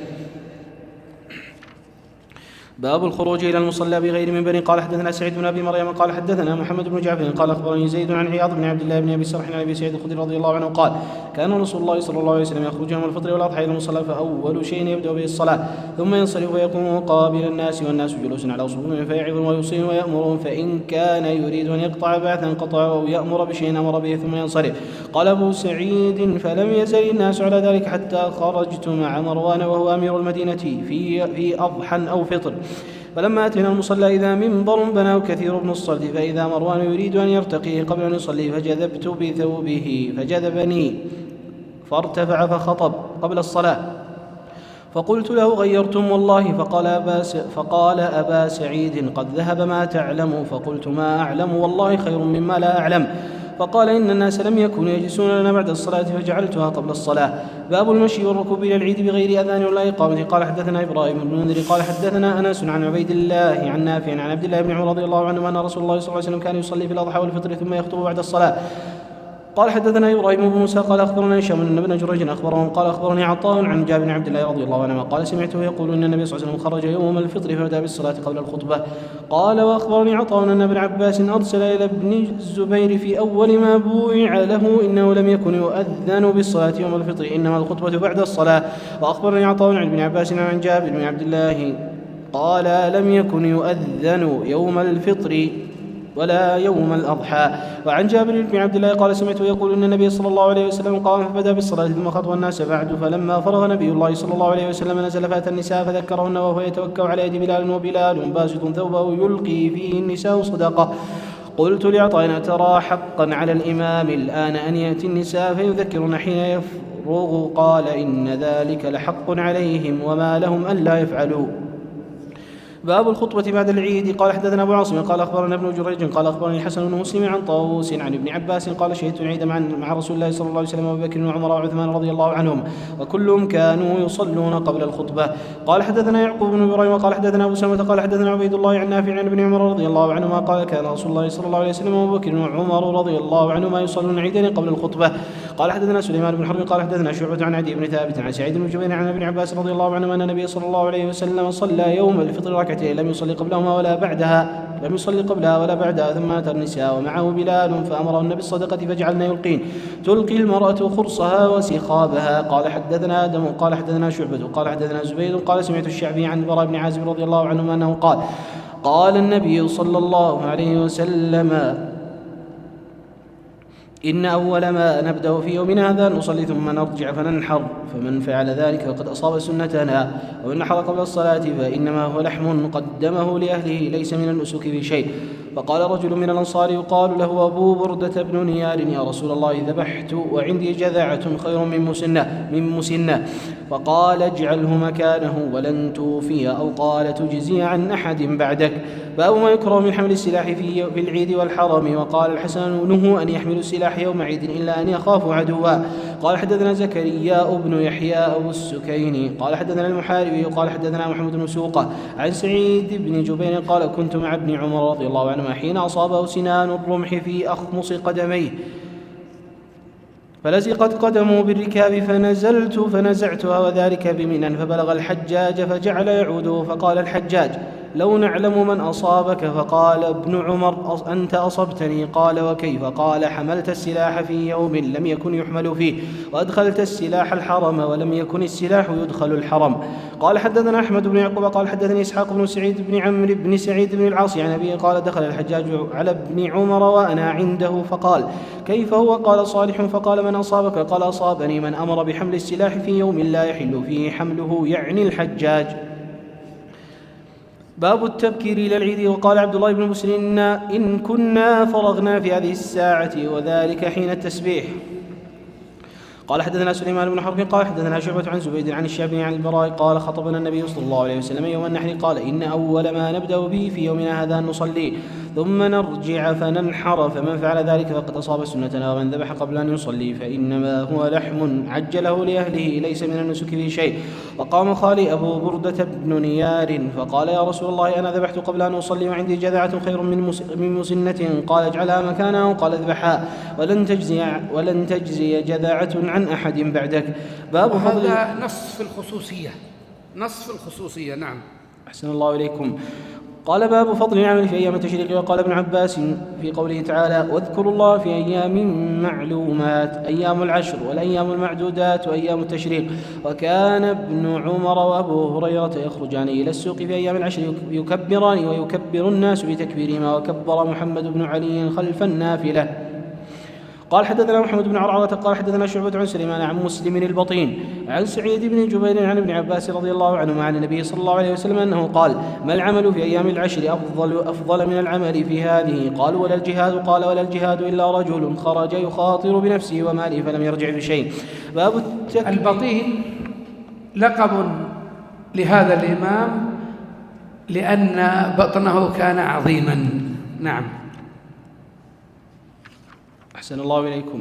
باب الخروج إلى المصلى بغير منبر. قال حدثنا سعيد بن أبي مريم قال حدثنا محمد بن جعفر قال أخبرني زيد عن عياض بن عبد الله بن أبي سرح عن أبي سعيد الخدري رضي الله عنه قال: كان رسول الله صلى الله عليه وسلم يخرج يوم الفطر والأضحى إلى المصلى، فأول شيء يبدأ به الصلاة، ثم ينصرف ويقوم مقابل الناس، والناس جلوس على صفوفهم، فيعظهم ويوصيهم ويأمرهم، فإن كان يريد أن يقطع بعثا قطع، أو يأمر بشيء أمر به، ثم ينصرف. قال أبو سعيد: فلم يزل الناس على ذلك حتى خرجت مع مروان وهو أمير المدينة في أضحى أو فطر. فلما أتينا المصلى إذا منبر بناه كثير بن الصلت، فإذا مروان يريد أن يرتقيه قبل أن يصلي، فجذبت بثوبه فجذبني فارتفع فخطب قبل الصلاة، فقلت له: غيرتم والله؟ فقال أبا سعيد: قد ذهب ما تعلم. فقلت: ما أعلم والله خير مما لا أعلم. فقال: إن الناس لم يكونوا يجلسون لنا بعد الصلاة فجعلتها قبل الصلاة. باب المشي والركوب إلى العيد بغير أذان ولا إقامة. قال حدثنا إبراهيم بن المنذر قال حدثنا أنس عن عبيد الله عن نافع عن عبد الله بن عمر رضي الله عنه أن رسول الله صلى الله عليه وسلم كان يصلي في الأضحى والفطر ثم يخطب بعد الصلاة. قال حدثنا إبراهيم بن موسى قال أخبرنا هشام بن جريج أخبرهم قال أخبرني عطاء عن جابر بن عبد الله رضي الله عنه قال: سمعته يقول إن النبي صلى الله عليه وسلم خرج يوم الفطر فبدأ بالصلاة قبل الخطبة. قال: وأخبرني عطاء أن ابن عباس أرسل إلى ابن الزبير في أول ما بويع له إنه لم يكن يؤذن بالصلاة يوم الفطر، إنما الخطبة بعد الصلاة. وأخبرني عطاء عن ابن عباس عن جابر بن عبد الله قال: لم يكن يؤذن يوم الفطر ولا يوم الأضحى. وعن جابر بن عبد الله قال: سمعته يقول إن النبي صلى الله عليه وسلم قام فبدأ بالصلاة ثم خطب الناس بعد، فلما فرغ نبي الله صلى الله عليه وسلم نزل فأتى النساء فذكرهن وهو يتوكأ على يد بلال، وبلال باسط ثوبه يلقي فيه النساء صدقة. قلت لعطاء: ترى حقا على الإمام الآن أن يأتي النساء فيذكرن حين يفرغ؟ قال: إن ذلك لحق عليهم وما لهم ألا يفعلوا. باب الخطبة بعد العيد. قال حدثنا أبو عاصم قال أخبرنا ابن جريج قال أخبرني الحسن بن مسلم عن طاووس عن ابن عباس قال: شهدت العيد مع رسول الله صلى الله عليه وسلم وأبي بكر وعمر وعثمان رضي الله عنهم، وكلهم كانوا يصلون قبل الخطبة. قال حدثنا يعقوب بن إبراهيم قال حدثنا أبو سلمة قال حدثنا عبيد الله عن نافع عن ابن عمر رضي الله عنهما قال: كان رسول الله صلى الله عليه وسلم وأبو بكر وعمر رضي الله عنهما يصلون العيدين قبل الخطبة. قال حدثنا سليمان بن حرب قال حدثنا شعبة عن عدي بن ثابت عن سعيد بن جبير عن ابن عباس رضي الله عنهما أن النبي صلى الله عليه وسلم صلى يوم الفطر ركعتين لم يصلي قبلها ولا بعدها، ثم أتى النساء ومعه بلال فأمرهن بالصدقة فجعلن يلقين، تلقي المرأة خرصها وسخابها. قال حدثنا آدم قال حدثنا شعبة قال حدثنا زبيد قال: سمعت الشعبي عن البراء بن عازب رضي الله عنه أنه قال: قال النبي صلى الله عليه وسلم: إن أول ما نبدأ في يومنا هذا نصلي ثم نرجع فننحر، فمن فعل ذلك فقد أصاب سنتنا، ومن نحر قبل الصلاة فإنما هو لحم قدمه لأهله ليس من النسك في شيء. فقال رجل من الأنصار يقال له أبو بردة بن نيار: يا رسول الله، ذبحت وعندي جذعة خير من مسنة. فقال: اجعله مكانه ولن توفي، أو قال: تجزي عن أحد بعدك. باب ما يكره من حمل السلاح في العيد والحرم. وقال الحسن: نهوا أن يحملوا السلاح يوم عيد إلا أن يخافوا عدوا. قال حدثنا زكريا بن يحيى أبو السكيني قال حدثنا المحاربي قال حدثنا محمد بن سوقة عن سعيد بن جبير قال: كنت مع ابن عمر رضي الله عنهما حين أصابه سنان الرمح في أخمص قدميه، فلزقت قدمه بالركاب، فنزلت فنزعتها وذلك بمنى، فبلغ الحجاج فجعل يعوده، فقال الحجاج: لو نعلم من أصابك. فقال ابن عمر: أنت أصبتني. قال: وكيف؟ قال: حملت السلاح في يوم لم يكن يحمل فيه، وأدخلت السلاح الحرم ولم يكن السلاح يدخل الحرم. قال حدثنا أحمد بن يعقوب قال حدثني إسحاق بن سعيد بن عمرو بن سعيد بن العاص عن أبيه قال: دخل الحجاج على ابن عمر وأنا عنده، فقال: كيف هو؟ قال: صالح. فقال: من أصابك؟ قال: أصابني من أمر بحمل السلاح في يوم لا يحل فيه حمله، يعني الحجاج. باب التبكير إلى العيد. وقال عبد الله بن مسلم: إن كنا فرغنا في هذه الساعة، وذلك حين التسبيح. قال حدثنا سليمان بن حرب قال حدثنا شعبة عن زبيد عن الشافعي عن البراء قال: خطبنا النبي صلى الله عليه وسلم يوم النحر قال: إن أول ما نبدأ به في يومنا هذا نصلي ثم نرجع فننحر، فمن فعل ذلك فقد أصاب سنتنا، ومن ذبح قبل أن يصلي فإنما هو لحم عجله لأهله ليس من النسك في شيء. وقام خالي أبو بردة بن نيار فقال: يا رسول الله، أنا ذبحت قبل أن أصلي وعندي جذعة خير من مسنة. قال: اجعلها مكانها. قال: اذبحها ولن تجزي جذعة عن أحد بعدك. باب فضل. هذا نص في الخصوصية. نعم. أحسن الله إليكم. قال: باب فضل العمل في أيام التشريق. وقال ابن عباس في قوله تعالى: واذكروا الله في أيام معلومات، أيام العشر والأيام المعدودات وأيام التشريق. وكان ابن عمر وأبو هريرة يخرجان إلى السوق في أيام العشر يكبران ويكبر الناس بتكبيرهما، وكبر محمد بن علي خلف النافلة. قال حدثنا محمد بن عرعرة قال حدثنا شعبة عن سليمان عن مسلم البطين عن سعيد بن جبير عن ابن عباس رضي الله عنهما عن النبي صلى الله عليه وسلم أنه قال: ما العمل في أيام العشر أفضل من العمل في هذه؟ قالوا: ولا الجهاد. قال: ولا الجهاد إلا رجل خرج يخاطر بنفسه وماله فلم يرجع بشيء. باب البطين لقب لهذا الإمام لأن بطنه كان عظيما. نعم. أحسن الله إليكم.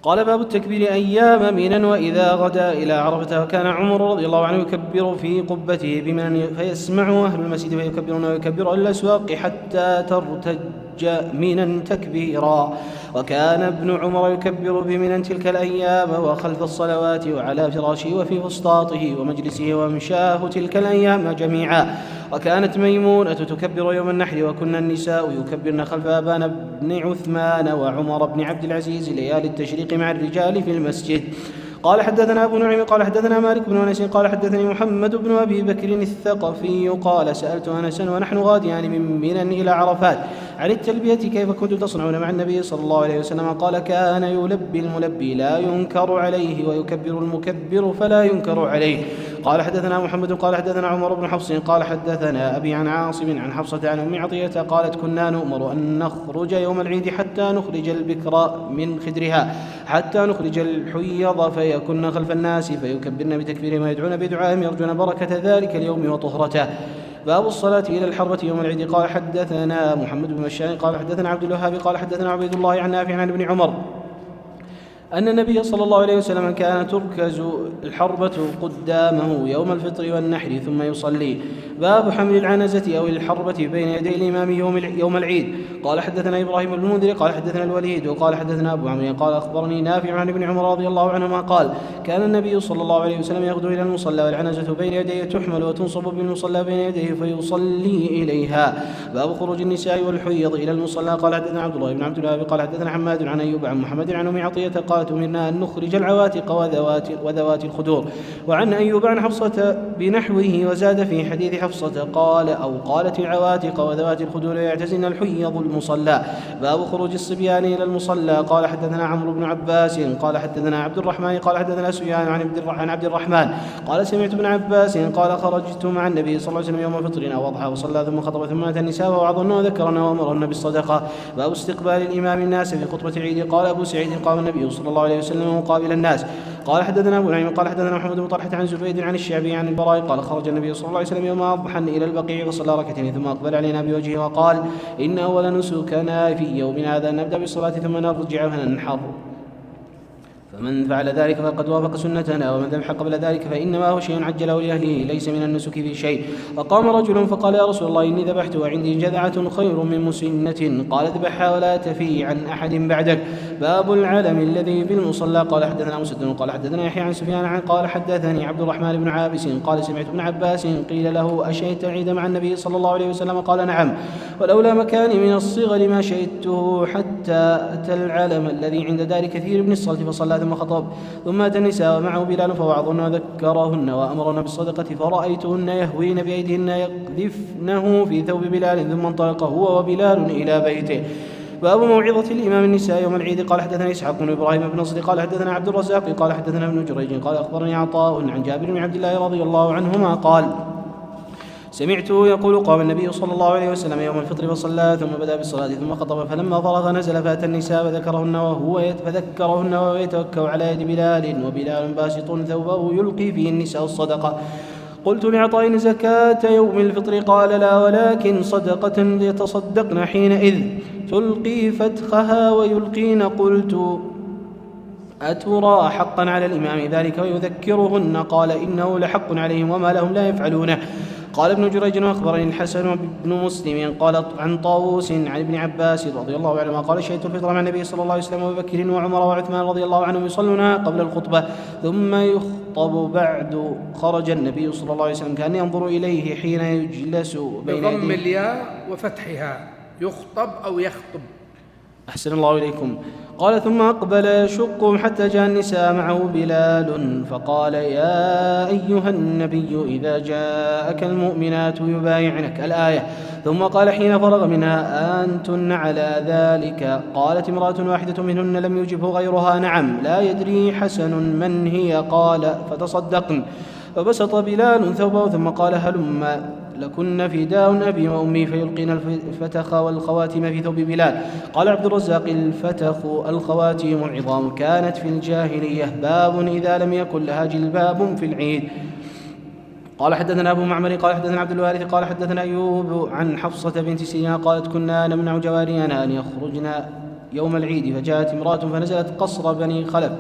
قال: باب التكبير أيام منى وإذا غدا إلى عرفة. وكان عمر رضي الله عنه يكبر في قبته بمنى فيسمع أهل المسجد فيكبرون ويكبر أهل الأسواق حتى ترتج منى تكبيرا. وكان ابن عمر يكبر بمنى تلك الأيام وخلف الصلوات وعلى فراشه وفي فسطاطه ومجلسه ومشاه تلك الأيام جميعا. وكانت ميمونة تكبر يوم النحر، وكنا النساء يكبرن خلف أبان بن عثمان وعمر بن عبد العزيز ليالي التشريق مع الرجال في المسجد. قال حدثنا أبو نعيم قال حدثنا مالك بن أنس قال حدثني محمد بن أبي بكر الثقفي قال: سألت أنسا ونحن غاديان من منى إلى عرفات عن التلبية كيف كنتم تصنعون مع النبي صلى الله عليه وسلم؟ قال: كان يلبي الملبي لا ينكر عليه، ويكبر المكبر فلا ينكر عليه. قال حدثنا محمد قال حدثنا عمر بن حفص قال حدثنا أبي عن عاصم عن حفصة عن أم عطية قالت: كنا نؤمر أن نخرج يوم العيد حتى نخرج البكر من خدرها حتى نخرج الحيض فيكن خلف الناس فيكبرن بتكبيرهم ويدعون بدعائهم يرجون بركة ذلك اليوم وطهرته. باب الصلاة إلى الحربة يوم العيد. قال حدثنا محمد بن مشان قال حدثنا عبد الوهاب قال حدثنا عبيد الله عن نافع عن ابن عمر أن النبي صلى الله عليه وسلم كان تركز الحربة قدامه يوم الفطر والنحر ثم يصلي. باب حمل العنزة أو الحربة بين يدي الإمام يوم العيد. قال حدثنا إبراهيم بن المنذر قال حدثنا الوليد وقال حدثنا أبو عمرو قال أخبرني نافع عن ابن عمر رضي الله عنهما قال: كان النبي صلى الله عليه وسلم يغدو إلى المصلى والعنزة بين يديه تحمل وتنصب بالمصلى بين يديه فيصلي إليها. باب خروج النساء والحيض إلى المصلى. قال حدثنا عبد الله بن عبد الله قال حدثنا حماد عن أيوب عن محمد عن أم عطية قال قالت أمرنا أن نخرج العواتق وذوات الخدور. وعن أيوب عن حفصة بنحوه وزاد في حديث حفصة قالت العواتق وذوات الخدور يعتزلن الحيض المصلى. باب خروج الصبيان إلى المصلى. قال حدثنا عمرو بن عباس قال حدثنا عبد الرحمن قال حدثنا سفيان عن عبد الرحمن قال سمعت ابن عباس قال خرجت مع النبي صلى الله عليه وسلم يوم فطر أو أضحى وصلى ثم خطب ثم أتى النساء ووعظهن وذكرن وأمرهن بالصدقة. باب استقبال الإمام الناس في خطبة العيد. قال أبو سعيد قام النبي صلى الله عليه وسلم مقابل الناس. قال حدثنا أبو نعيم قال حدثنا محمد بن طلحة عن زبيد عن الشعبي عن البراء قال خرج النبي صلى الله عليه وسلم يوم أضحى إلى البقيع وصلى ركعتين ثم أقبل علينا بوجهه وقال إن أول نسكنا في يومنا هذا نبدأ بالصلاة ثم نرجع فننحر، فمن فعل ذلك فقد وافق سنتنا، ومن ذبح قبل ذلك فإنما هو شيء عجله لأهله ليس من النسك في شيء. فقام رجل فقال يا رسول الله إني ذبحت وعندي جذعة خير من مسنة. قال اذبحها ولا تفي عن أحد بعدك. باب العلم الذي في المصلى. قال حدثنا مسدد قال حدثنا يحيى عن سفيان قال حدثني عبد الرحمن بن عابس قال سمعت ابن عباس قيل له أشهدت العيد مع النبي صلى الله عليه وسلم؟ قال نعم، ولولا مكاني من الصغر ما شهدته، حتى أتى العلم الذي عند دار كثير بن الصلت فصلى ثم خطب، ثم أتى النساء ومعه بلال فوعظهن وذكرهن وأمرهن بالصدقة، فرأيتهن يهوين بأيديهن يقذفنه في ثوب بلال، ثم انطلق هو وبلال إلى بيته. باب موعظة الإمام النساء يوم العيد. قال حدثنا إسحاق بن إبراهيم بن نصر قال حدثنا عبد الرزاق قال حدثنا ابن جريج قال أخبرني عطاء عن جابر بن عبد الله رضي الله عنهما قال سمعته يقول قام النبي صلى الله عليه وسلم يوم الفطر فصلى ثم بدأ بالصلاة ثم خطب، فلما فرغ نزل فأتى النساء فذكرهن وهو يتوكأ على يد بلال، وبلال باسط ثوبه يلقي فيه النساء الصدقة. قلت لعطاء زكاة يوم الفطر؟ قال لا، ولكن صدقة يتصدقن حينئذ تلقي فتخها ويلقين. قلت أترى حقا على الإمام ذلك ويذكرهن؟ قال إنه لحق عليهم وما لهم لا يفعلونه. قال ابن جريج أخبرني الحسن بن مسلم قال عن طاووس عن ابن عباس رضي الله عنهما قال شهدت الفطر مع النبي صلى الله عليه وسلم وبكر وعمر وعثمان رضي الله عنهم يصلون قبل الخطبة ثم يخطب بعد. خرج النبي صلى الله عليه وسلم كان ينظر إليه حين يجلس بين يديه بضم الياء وفتحها، يخطب أو يخطب. أحسن الله إليكم. قال ثم أقبل يشق حتى جاء النساء معه بلال فقال يا أيها النبي إذا جاءك المؤمنات يبايعنك الآية. ثم قال حين فرغ منها أنتن على ذلك؟ قالت امرأة واحدة منهن لم يجبه غيرها نعم لا يدري حسن من هي. قال فتصدقن. فبسط بلال ثوبه ثم قال هلم لكن فداء أبي وأمي، فيلقين الفتخ والخواتم في ثوب بلال. قال عبد الرزاق الفتخ الخواتم العظام كانت في الجاهلية. باب إذا لم يكن لها جلباب في العيد. قال حدثنا أبو معمر قال حدثنا عبد الوارث قال حدثنا أيوب عن حفصة بنت سيرين قالت كنا نمنع جوارينا أن يخرجن يوم العيد، فجاءت امرأة فنزلت قصر بني خلف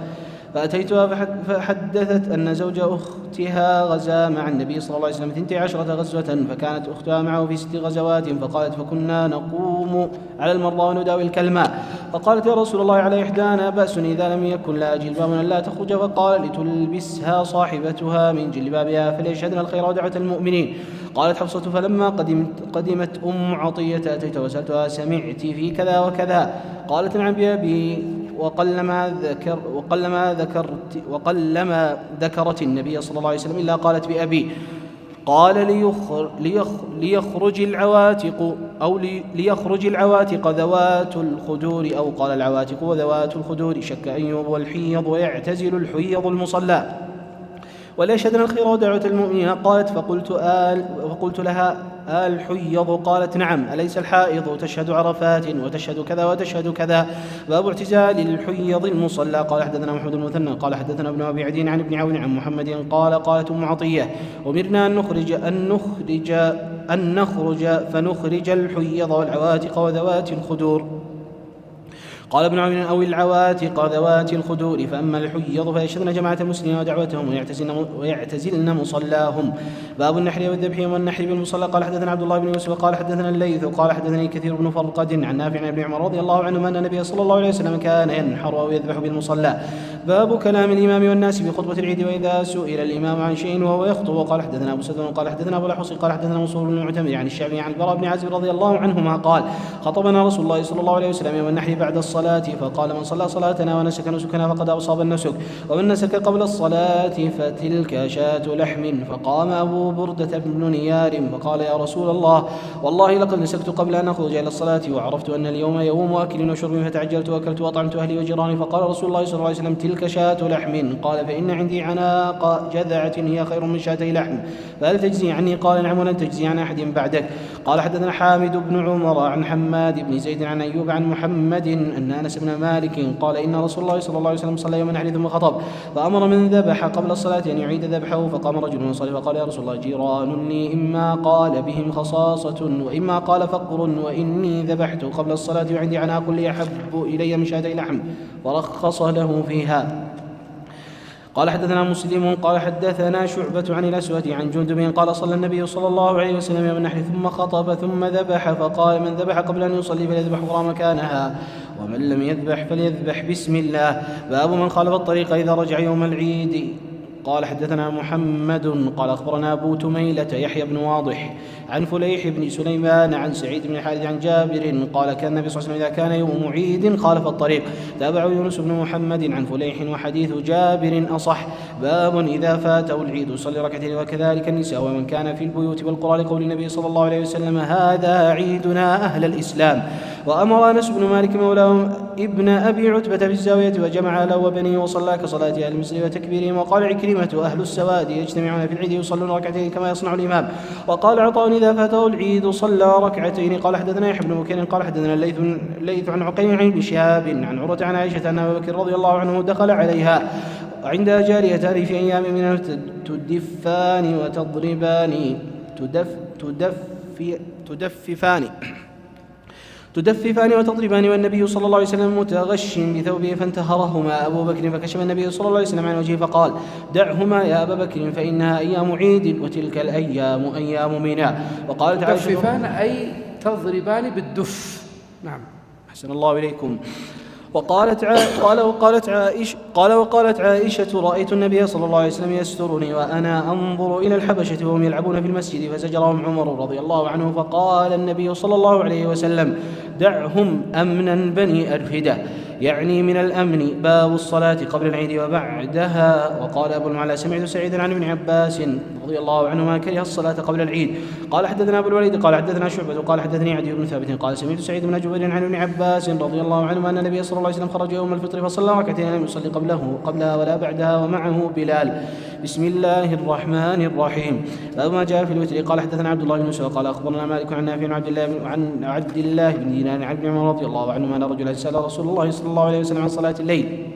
فأتيتها فحدثت أن زوج أختها غزا مع النبي صلى الله عليه وسلم 12 غزوة، فكانت أختها معه في 6 غزوات. فقالت فكنا نقوم على المرضى ونداوي الكلماء. فقالت يا رسول الله على إحدانا بأس إذا لم يكن لها جلباب لا تخرج؟ فقال لتلبسها صاحبتها من جلبابها فليشهدن الخير ودعوة المؤمنين. قالت حفصة فلما قدمت أم عطية أتيت وسألتها سمعت في كذا وكذا؟ قالت نعم بأبي وقلما ذكرت النبي صلى الله عليه وسلم إلا قالت بأبي. قال ليخرج العواتق ذوات الخدور، أو قال العواتق وذوات الخدور. شك أيوب والحيض ويعتزل الحيض المصلى ولا يشهدن الخير ودعوة المؤمنين. قالت فقلت لها الحيض؟ قالت نعم. أليس الحائض تشهد عرفات وتشهد كذا وتشهد كذا؟ باب اعتزال الحيض المصلى. قال حدثنا محمد المثنى قال حدثنا ابن أبي عدي عن ابن عون عن محمد قالت أم عطية أمرنا أن نخرج فنخرج الحيض والعواتق وذوات الخدور. قال ابن عون أو العواتق ذوات الخدور. فأما الحيض فيشهدن جماعة المسلمين ودعوتهم ويعتزلن مصلاهم. باب النحر والذبح والنحر بالمصلى. قال حدثنا عبد الله بن يوسف قال حدثنا الليث قال حدثني كثير بن فرقد عن نافع عن ابن عمر رضي الله عنهما أن النبي صلى الله عليه وسلم كان ينحر أو يذبح بالمصلى. باب كلام الإمام والناس في خطبة العيد وإذا سئل الإمام عن شيء وهو يخطب. قال حدثنا أبو سدد قال حدثنا أبو الأحوص قال حدثنا منصور بن المعتمر عن الشعبي عن البراء بن عازب رضي الله عنهما قال خطبنا رسول الله صلى الله عليه وسلم يوم النحر بعد الصلاة الصلاة فقال: من صلى صلاتنا ونسك نسكنا فقد أصاب النسك، ومن نسك قبل الصلاة فتلك شاة لحم. فقام أبو بردة بن نيار فقال: يا رسول الله، والله لقد نسكت قبل أن أخرج إلى الصلاة، وعرفت أن اليوم يوم أكل وشرب، فتعجلت وأكلت وأطعمت أهلي وجيراني. فقال رسول الله صلى الله عليه وسلم: تلك شاة لحم. قال: فإن عندي عناق جذعة هي خير من شاتي لحم، فهل تجزي عني؟ قال: نعم، ولن تجزي عن أحد بعدك. قال: حدثنا حامد بن عمر عن حماد بن زيد عن أيوب عن محمد أن أنس بن مالك قال: إن رسول الله صلى الله عليه وسلم صلى يوم النحر ثم خطب، فأمر من ذبح قبل الصلاة أن يعيد ذبحه. فقام رجل من صلى فقال: يا رسول الله، جيران لي إما قال بهم خصاصة وإما قال فقر، وإني ذبحت قبل الصلاة وعندي عناق لي أحب إلي من شاتي لحم، فرخص له فيها. قال: حدثنا مسلم قال حدثنا شعبة عن الأسود عن جندب قال: صلى النبي صلى الله عليه وسلم يوم النحر ثم خطب ثم ذبح، فقال: من ذبح قبل أن يصلي فليذبح أخرى مكانها، ومن لم يذبح فليذبح بسم الله. باب من خالف الطريق إذا رجع يوم العيد. قال: حدثنا محمد قال أخبرنا أبو تميلة يحيى بن واضح عن فليح بن سليمان عن سعيد بن الحارث عن جابر قال: كان النبي صلى الله عليه وسلم إذا كان يوم عيد خالف الطريق. تابعه يونس بن محمد عن فليح وحديث جابر أصح. باب إذا فاته العيد يصلي ركعتين، وكذلك النساء ومن كان في البيوت والقرى، لقول النبي صلى الله عليه وسلم: هذا عيدنا أهل الإسلام. وأمر أنس بن مالك مولاه ابن أبي عتبة في الزاوية وجمع له وبنيه وصلى كصلاة أهل المسجد وتكبيرهم. وقال عكرمة: أهل السواد يجتمعون في العيد يصلون ركعتين كما يصنع الإمام. وقال عطاء: إذا فاته العيد صلى ركعتين. قال: حدثنا يحيى بن بكير قال حدثنا الليث عن عقيل عن ابن شهاب عن عروة عن عائشة أن أبا بكر رضي الله عنه دخل عليها عندها جاريتان في أيام من تدفان وتضربان تدففان وتضربان، والنبي صلى الله عليه وسلم متغش بثوبه، فانتهرهما أبو بكر، فكشف النبي صلى الله عليه وسلم عن وجهه فقال: دعهما يا أبا بكر، فإنها أيام عيد، وتلك الأيام أيام منى. وقالت عائشة: تدففان أي تضربان بالدف. نعم، أحسن الله إليكم. وقالت عائشة: رأيت النبي صلى الله عليه وسلم يسترني وأنا أنظر إلى الحبشة وهم يلعبون في المسجد، فزجرهم عمر رضي الله عنه، فقال النبي صلى الله عليه وسلم: دعهم أمنا بني أرفدة، يعني من الأمن. باب الصلاة قبل العيد وبعدها. وقال أبو المعلى: سمعت سعيدا عن ابن عباس رضي الله عنهما كره الصلاة قبل العيد. قال: حدثنا أبو الوليد قال حدثنا شعبة قال حدثني عدي بن ثابت قال: سمعت سعيد بن جبير عن ابن عباس رضي الله عنهما أن النبي صلى الله عليه وسلم خرج يوم الفطر فصلى ركعتين لم يصلي قبلها ولا بعدها، ومعه بلال. بسم الله الرحمن الرحيم. باب ما جاء في الوتر. قال: حدثنا عبد الله بن يوسف قال أخبرنا مالك عن نافع عن عبد الله بن دينار عن ابن عمر رضي الله عنهما أن رجلا سأل رسول الله صلى الله عليه وسلم عن صلاة الليل،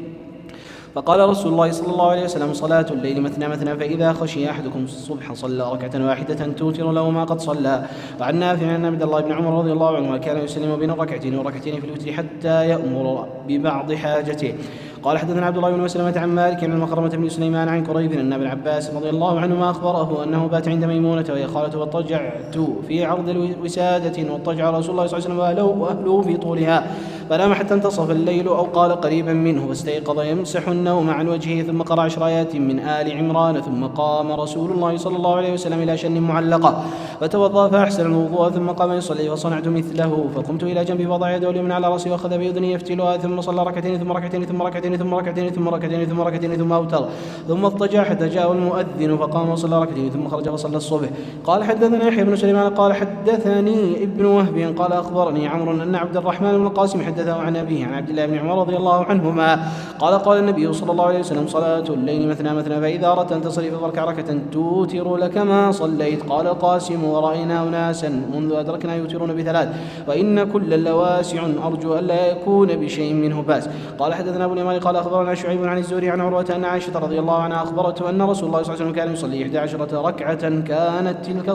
فقال رسول الله صلى الله عليه وسلم: صلاة الليل مثنى مثنى، فإذا خشي أحدكم الصبح صلى ركعة واحدة توتر له ما قد صلى. وعن نافع أن عبد الله بن عمر رضي الله عنهما كان يسلم بين ركعتين وركعتين في الوتر حتى يأمر ببعض حاجته. قال: حدثنا عبد الله بن مسلمة عن مالك عن مخرمة بن سليمان عن كريب أن ابن عباس رضي الله عنهما أخبره أنه بات عند ميمونة وهي خالته، واضطجعت في عرض الوسادة، واضطجع رسول الله صلى الله عليه وسلم وأهله في طولها، فنام حتى انتصف الليل أو قال قريبا منه، فاستيقظ يمسح النوم عن وجهه، ثم قرأ 10 آيات من آل عمران، ثم قام رسول الله صلى الله عليه وسلم إلى شن معلقة فتوضأ فأحسن الوضوء، ثم قام يصلي، فصنعت مثله، فقمت إلى جنبي فوضع يده اليمنى على رأسي وأخذ بيدني يفتلها، ثم صلى ركعتين ثم ركعتين ثم ركعتين ثم ركعتين ثم ركعتين ثم ركعتين ثم أوتر، ثم اضطجع حتى جاء المؤذن فقام وصلى ركعتين ثم خرج فصلى الصبح. قال: حدثنا يحيى بن سليمان قال حدثني ابن وهب قال أخبرني عمرو أن عبد الرحمن بن القاسم حدثه عن أبيه عن عبد الله بن عمر رضي الله عنهما قال: قال النبي صلى الله عليه وسلم: صلاة الليل مثنى مثنى، فإذا أردت أن تصلي فاركع ركعة توتر لك ما صليت. قال القاسم: ورأينا أناسا منذ أدركنا يوترون ب3، وإن كل لواسع، أرجو ألا يكون بشيء منه بأس. قال: حدثنا أبو اليمان قال أخبرنا شعيب عن الزهري عن عروة أن عائشة رضي الله عنها أخبرته أن رسول الله صلى الله عليه وسلم كان يصلي 11 ركعة، كانت تلك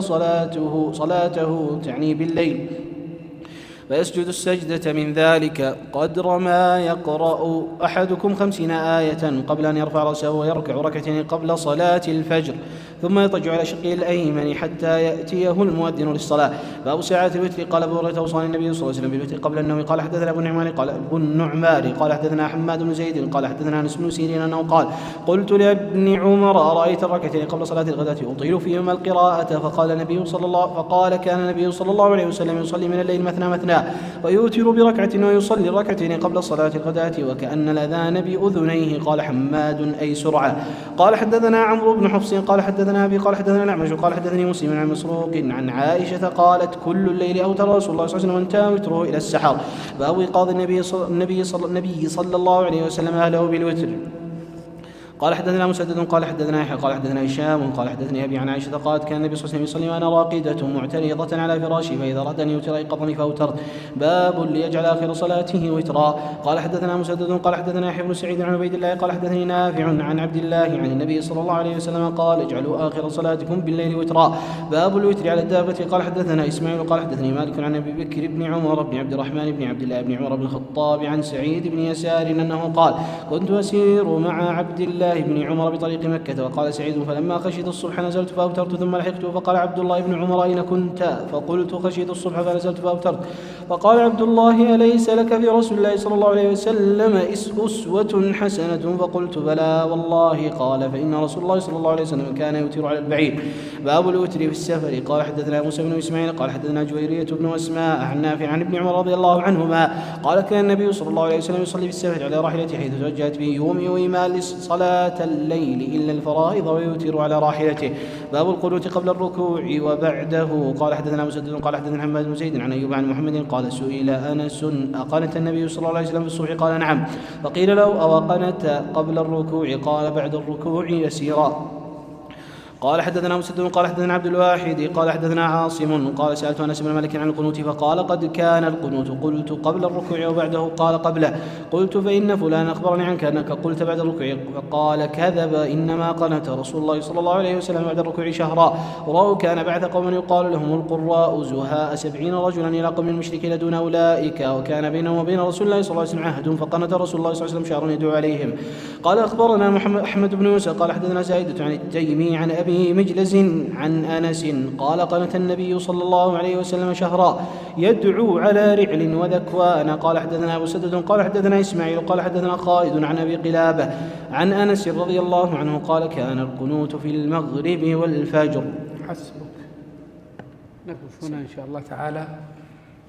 صلاته تعني بالليل، فيسجد السجدة من ذلك قدر ما يقرأ أحدكم 50 آية قبل أن يرفع رأسه، ويركع ركعتين قبل صلاة الفجر، ثم يضطجع على شقه الأيمن حتى يأتيه المؤذن للصلاة. باب ساعات الوتر. قال أبو هريرة: أوصاني النبي صلى الله عليه وسلم بالوتر قبل النوم. قال: حدثنا أبو النعمان قال حدثنا حماد بن زيد قال حدثنا أنس بن سيرين أنه قال: قلت لابن عمر: أرأيت الركعتين قبل صلاة الغداة أطيل فيهما القراءة؟ فقال كان النبي صلى الله عليه وسلم يصلي من الليل مثنى مثنى، العشاء ويوتر بركعة ويصلي ركعتين قبل صلاة الغداة وكأن الأذان بأذنيه. قال حماد أي سرعة. قال حدثنا عمرو بن حفص قال حدثنا أبي قال حدثنا الأعمش قال حدثني مسلم عن مسروق عن عائشة قالت كل الليل أوتر رسول الله صلى الله عليه وسلم وانتهى وتره إلى السحر. باب إيقاظ النبي صلى الله عليه وسلم أهله بالوتر. قال حدثنا مسدد قال حدثنا يحيى قال حدثنا هشام قال حدثني أبي عن عائشة قالت كان النبي صلى الله عليه وسلم يصلي وأنا راقدة معترضة على فراشي فإذا أراد أن يوتر أيقظني فأوترت. باب ليجعل آخر صلاته وترا. قال حدثنا مسدد قال حدثنا يحيى بن سعيد عن عبيد الله قال حدثني نافع عن عبد الله عن النبي صلى الله عليه وسلم قال اجعلوا آخر صلاتكم بالليل وترا. باب الوتر على الدابة. قال حدثنا إسماعيل قال حدثني مالك عن أبي بكر بن عمر بن عبد الرحمن بن عبد الله بن عمر بن الخطاب عن سعيد بن يسار أنه قال كنت أسير مع عبد الله بن عمر بطريق مكة. وقال سعيد فلما خشيت الصبح نزلت فأوترت ثم لحقت. فقال عبد الله بن عمر أين كنت؟ فقلت خشيت الصبح فنزلت فأوترت. فقال عبد الله أليس لك في رسول الله صلى الله عليه وسلم أسوة حسنة؟ فقلت بلى والله. قال فإن رسول الله صلى الله عليه وسلم كان يوتر على البعير. باب الوتر في السفر. قال حدثنا موسى بن إسماعيل قال حدثنا جويرية بن أسماء عن نافع عن ابن عمر رضي الله عنهما قال كان النبي صلى الله عليه وسلم يصلي في السفر على راحلته حيث توجهت به يومئ ما صلاة الليل إلا الفرائض ويوتر على راحلته. باب القنوت قبل الركوع وبعده. قال حدثنا مسدد قال حدثنا حماد بن زيد عن أيوب عن محمد قال سئل أنس أقنت النبي صلى الله عليه وسلم في الصبح؟ قال نعم. فقيل له أو قنت قبل الركوع؟ قال بعد الركوع يسيرا. قال حدثنا مسدد قال حدثنا عبد الواحد قال حدثنا عاصم قال سألت أنس بن مالك عن القنوت فقال قد كان القنوت. قلت قبل الركوع وبعده؟ قال قبله. قلت فإن فلان أخبرني عنك أنك قلت بعد الركوع. فقال كذب إنما قنت رسول الله صلى الله عليه وسلم بعد الركوع شهرا. ورأوا كان بعد قوم يقال لهم القراء زهاء 70 رجلا إلى قوم المشركين دون أولئك وكان بينهم وبين رسول الله صلى الله عليه وسلم عهد فقنت رسول الله صلى الله عليه وسلم شهرا يدعو عليهم. قال أخبرنا أحمد بن يوسف قال حدثنا زائدة عن التيمي عن أبي مجلز عن أنس قال قنت النبي صلى الله عليه وسلم شهرا يدعو على رعل وذكوان. قال حدثنا مسدد قال حدثنا إسماعيل قال حدثنا خالد عن أبي قلابة عن أنس رضي الله عنه قال كان القنوت في المغرب والفجر. حسبك. نقف هنا إن شاء الله تعالى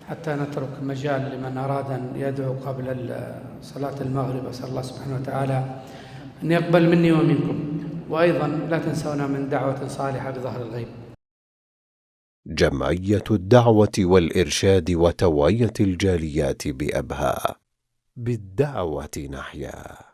حتى نترك مجال لمن أراد أن يدعو قبل صلاة المغرب. أسأل الله سبحانه وتعالى أن يقبل مني ومنكم، وأيضا لا تنسونا من دعوة صالحة بظهر الغيب. جمعية الدعوة والإرشاد وتوعية الجاليات بأبها، بالدعوة نحيا.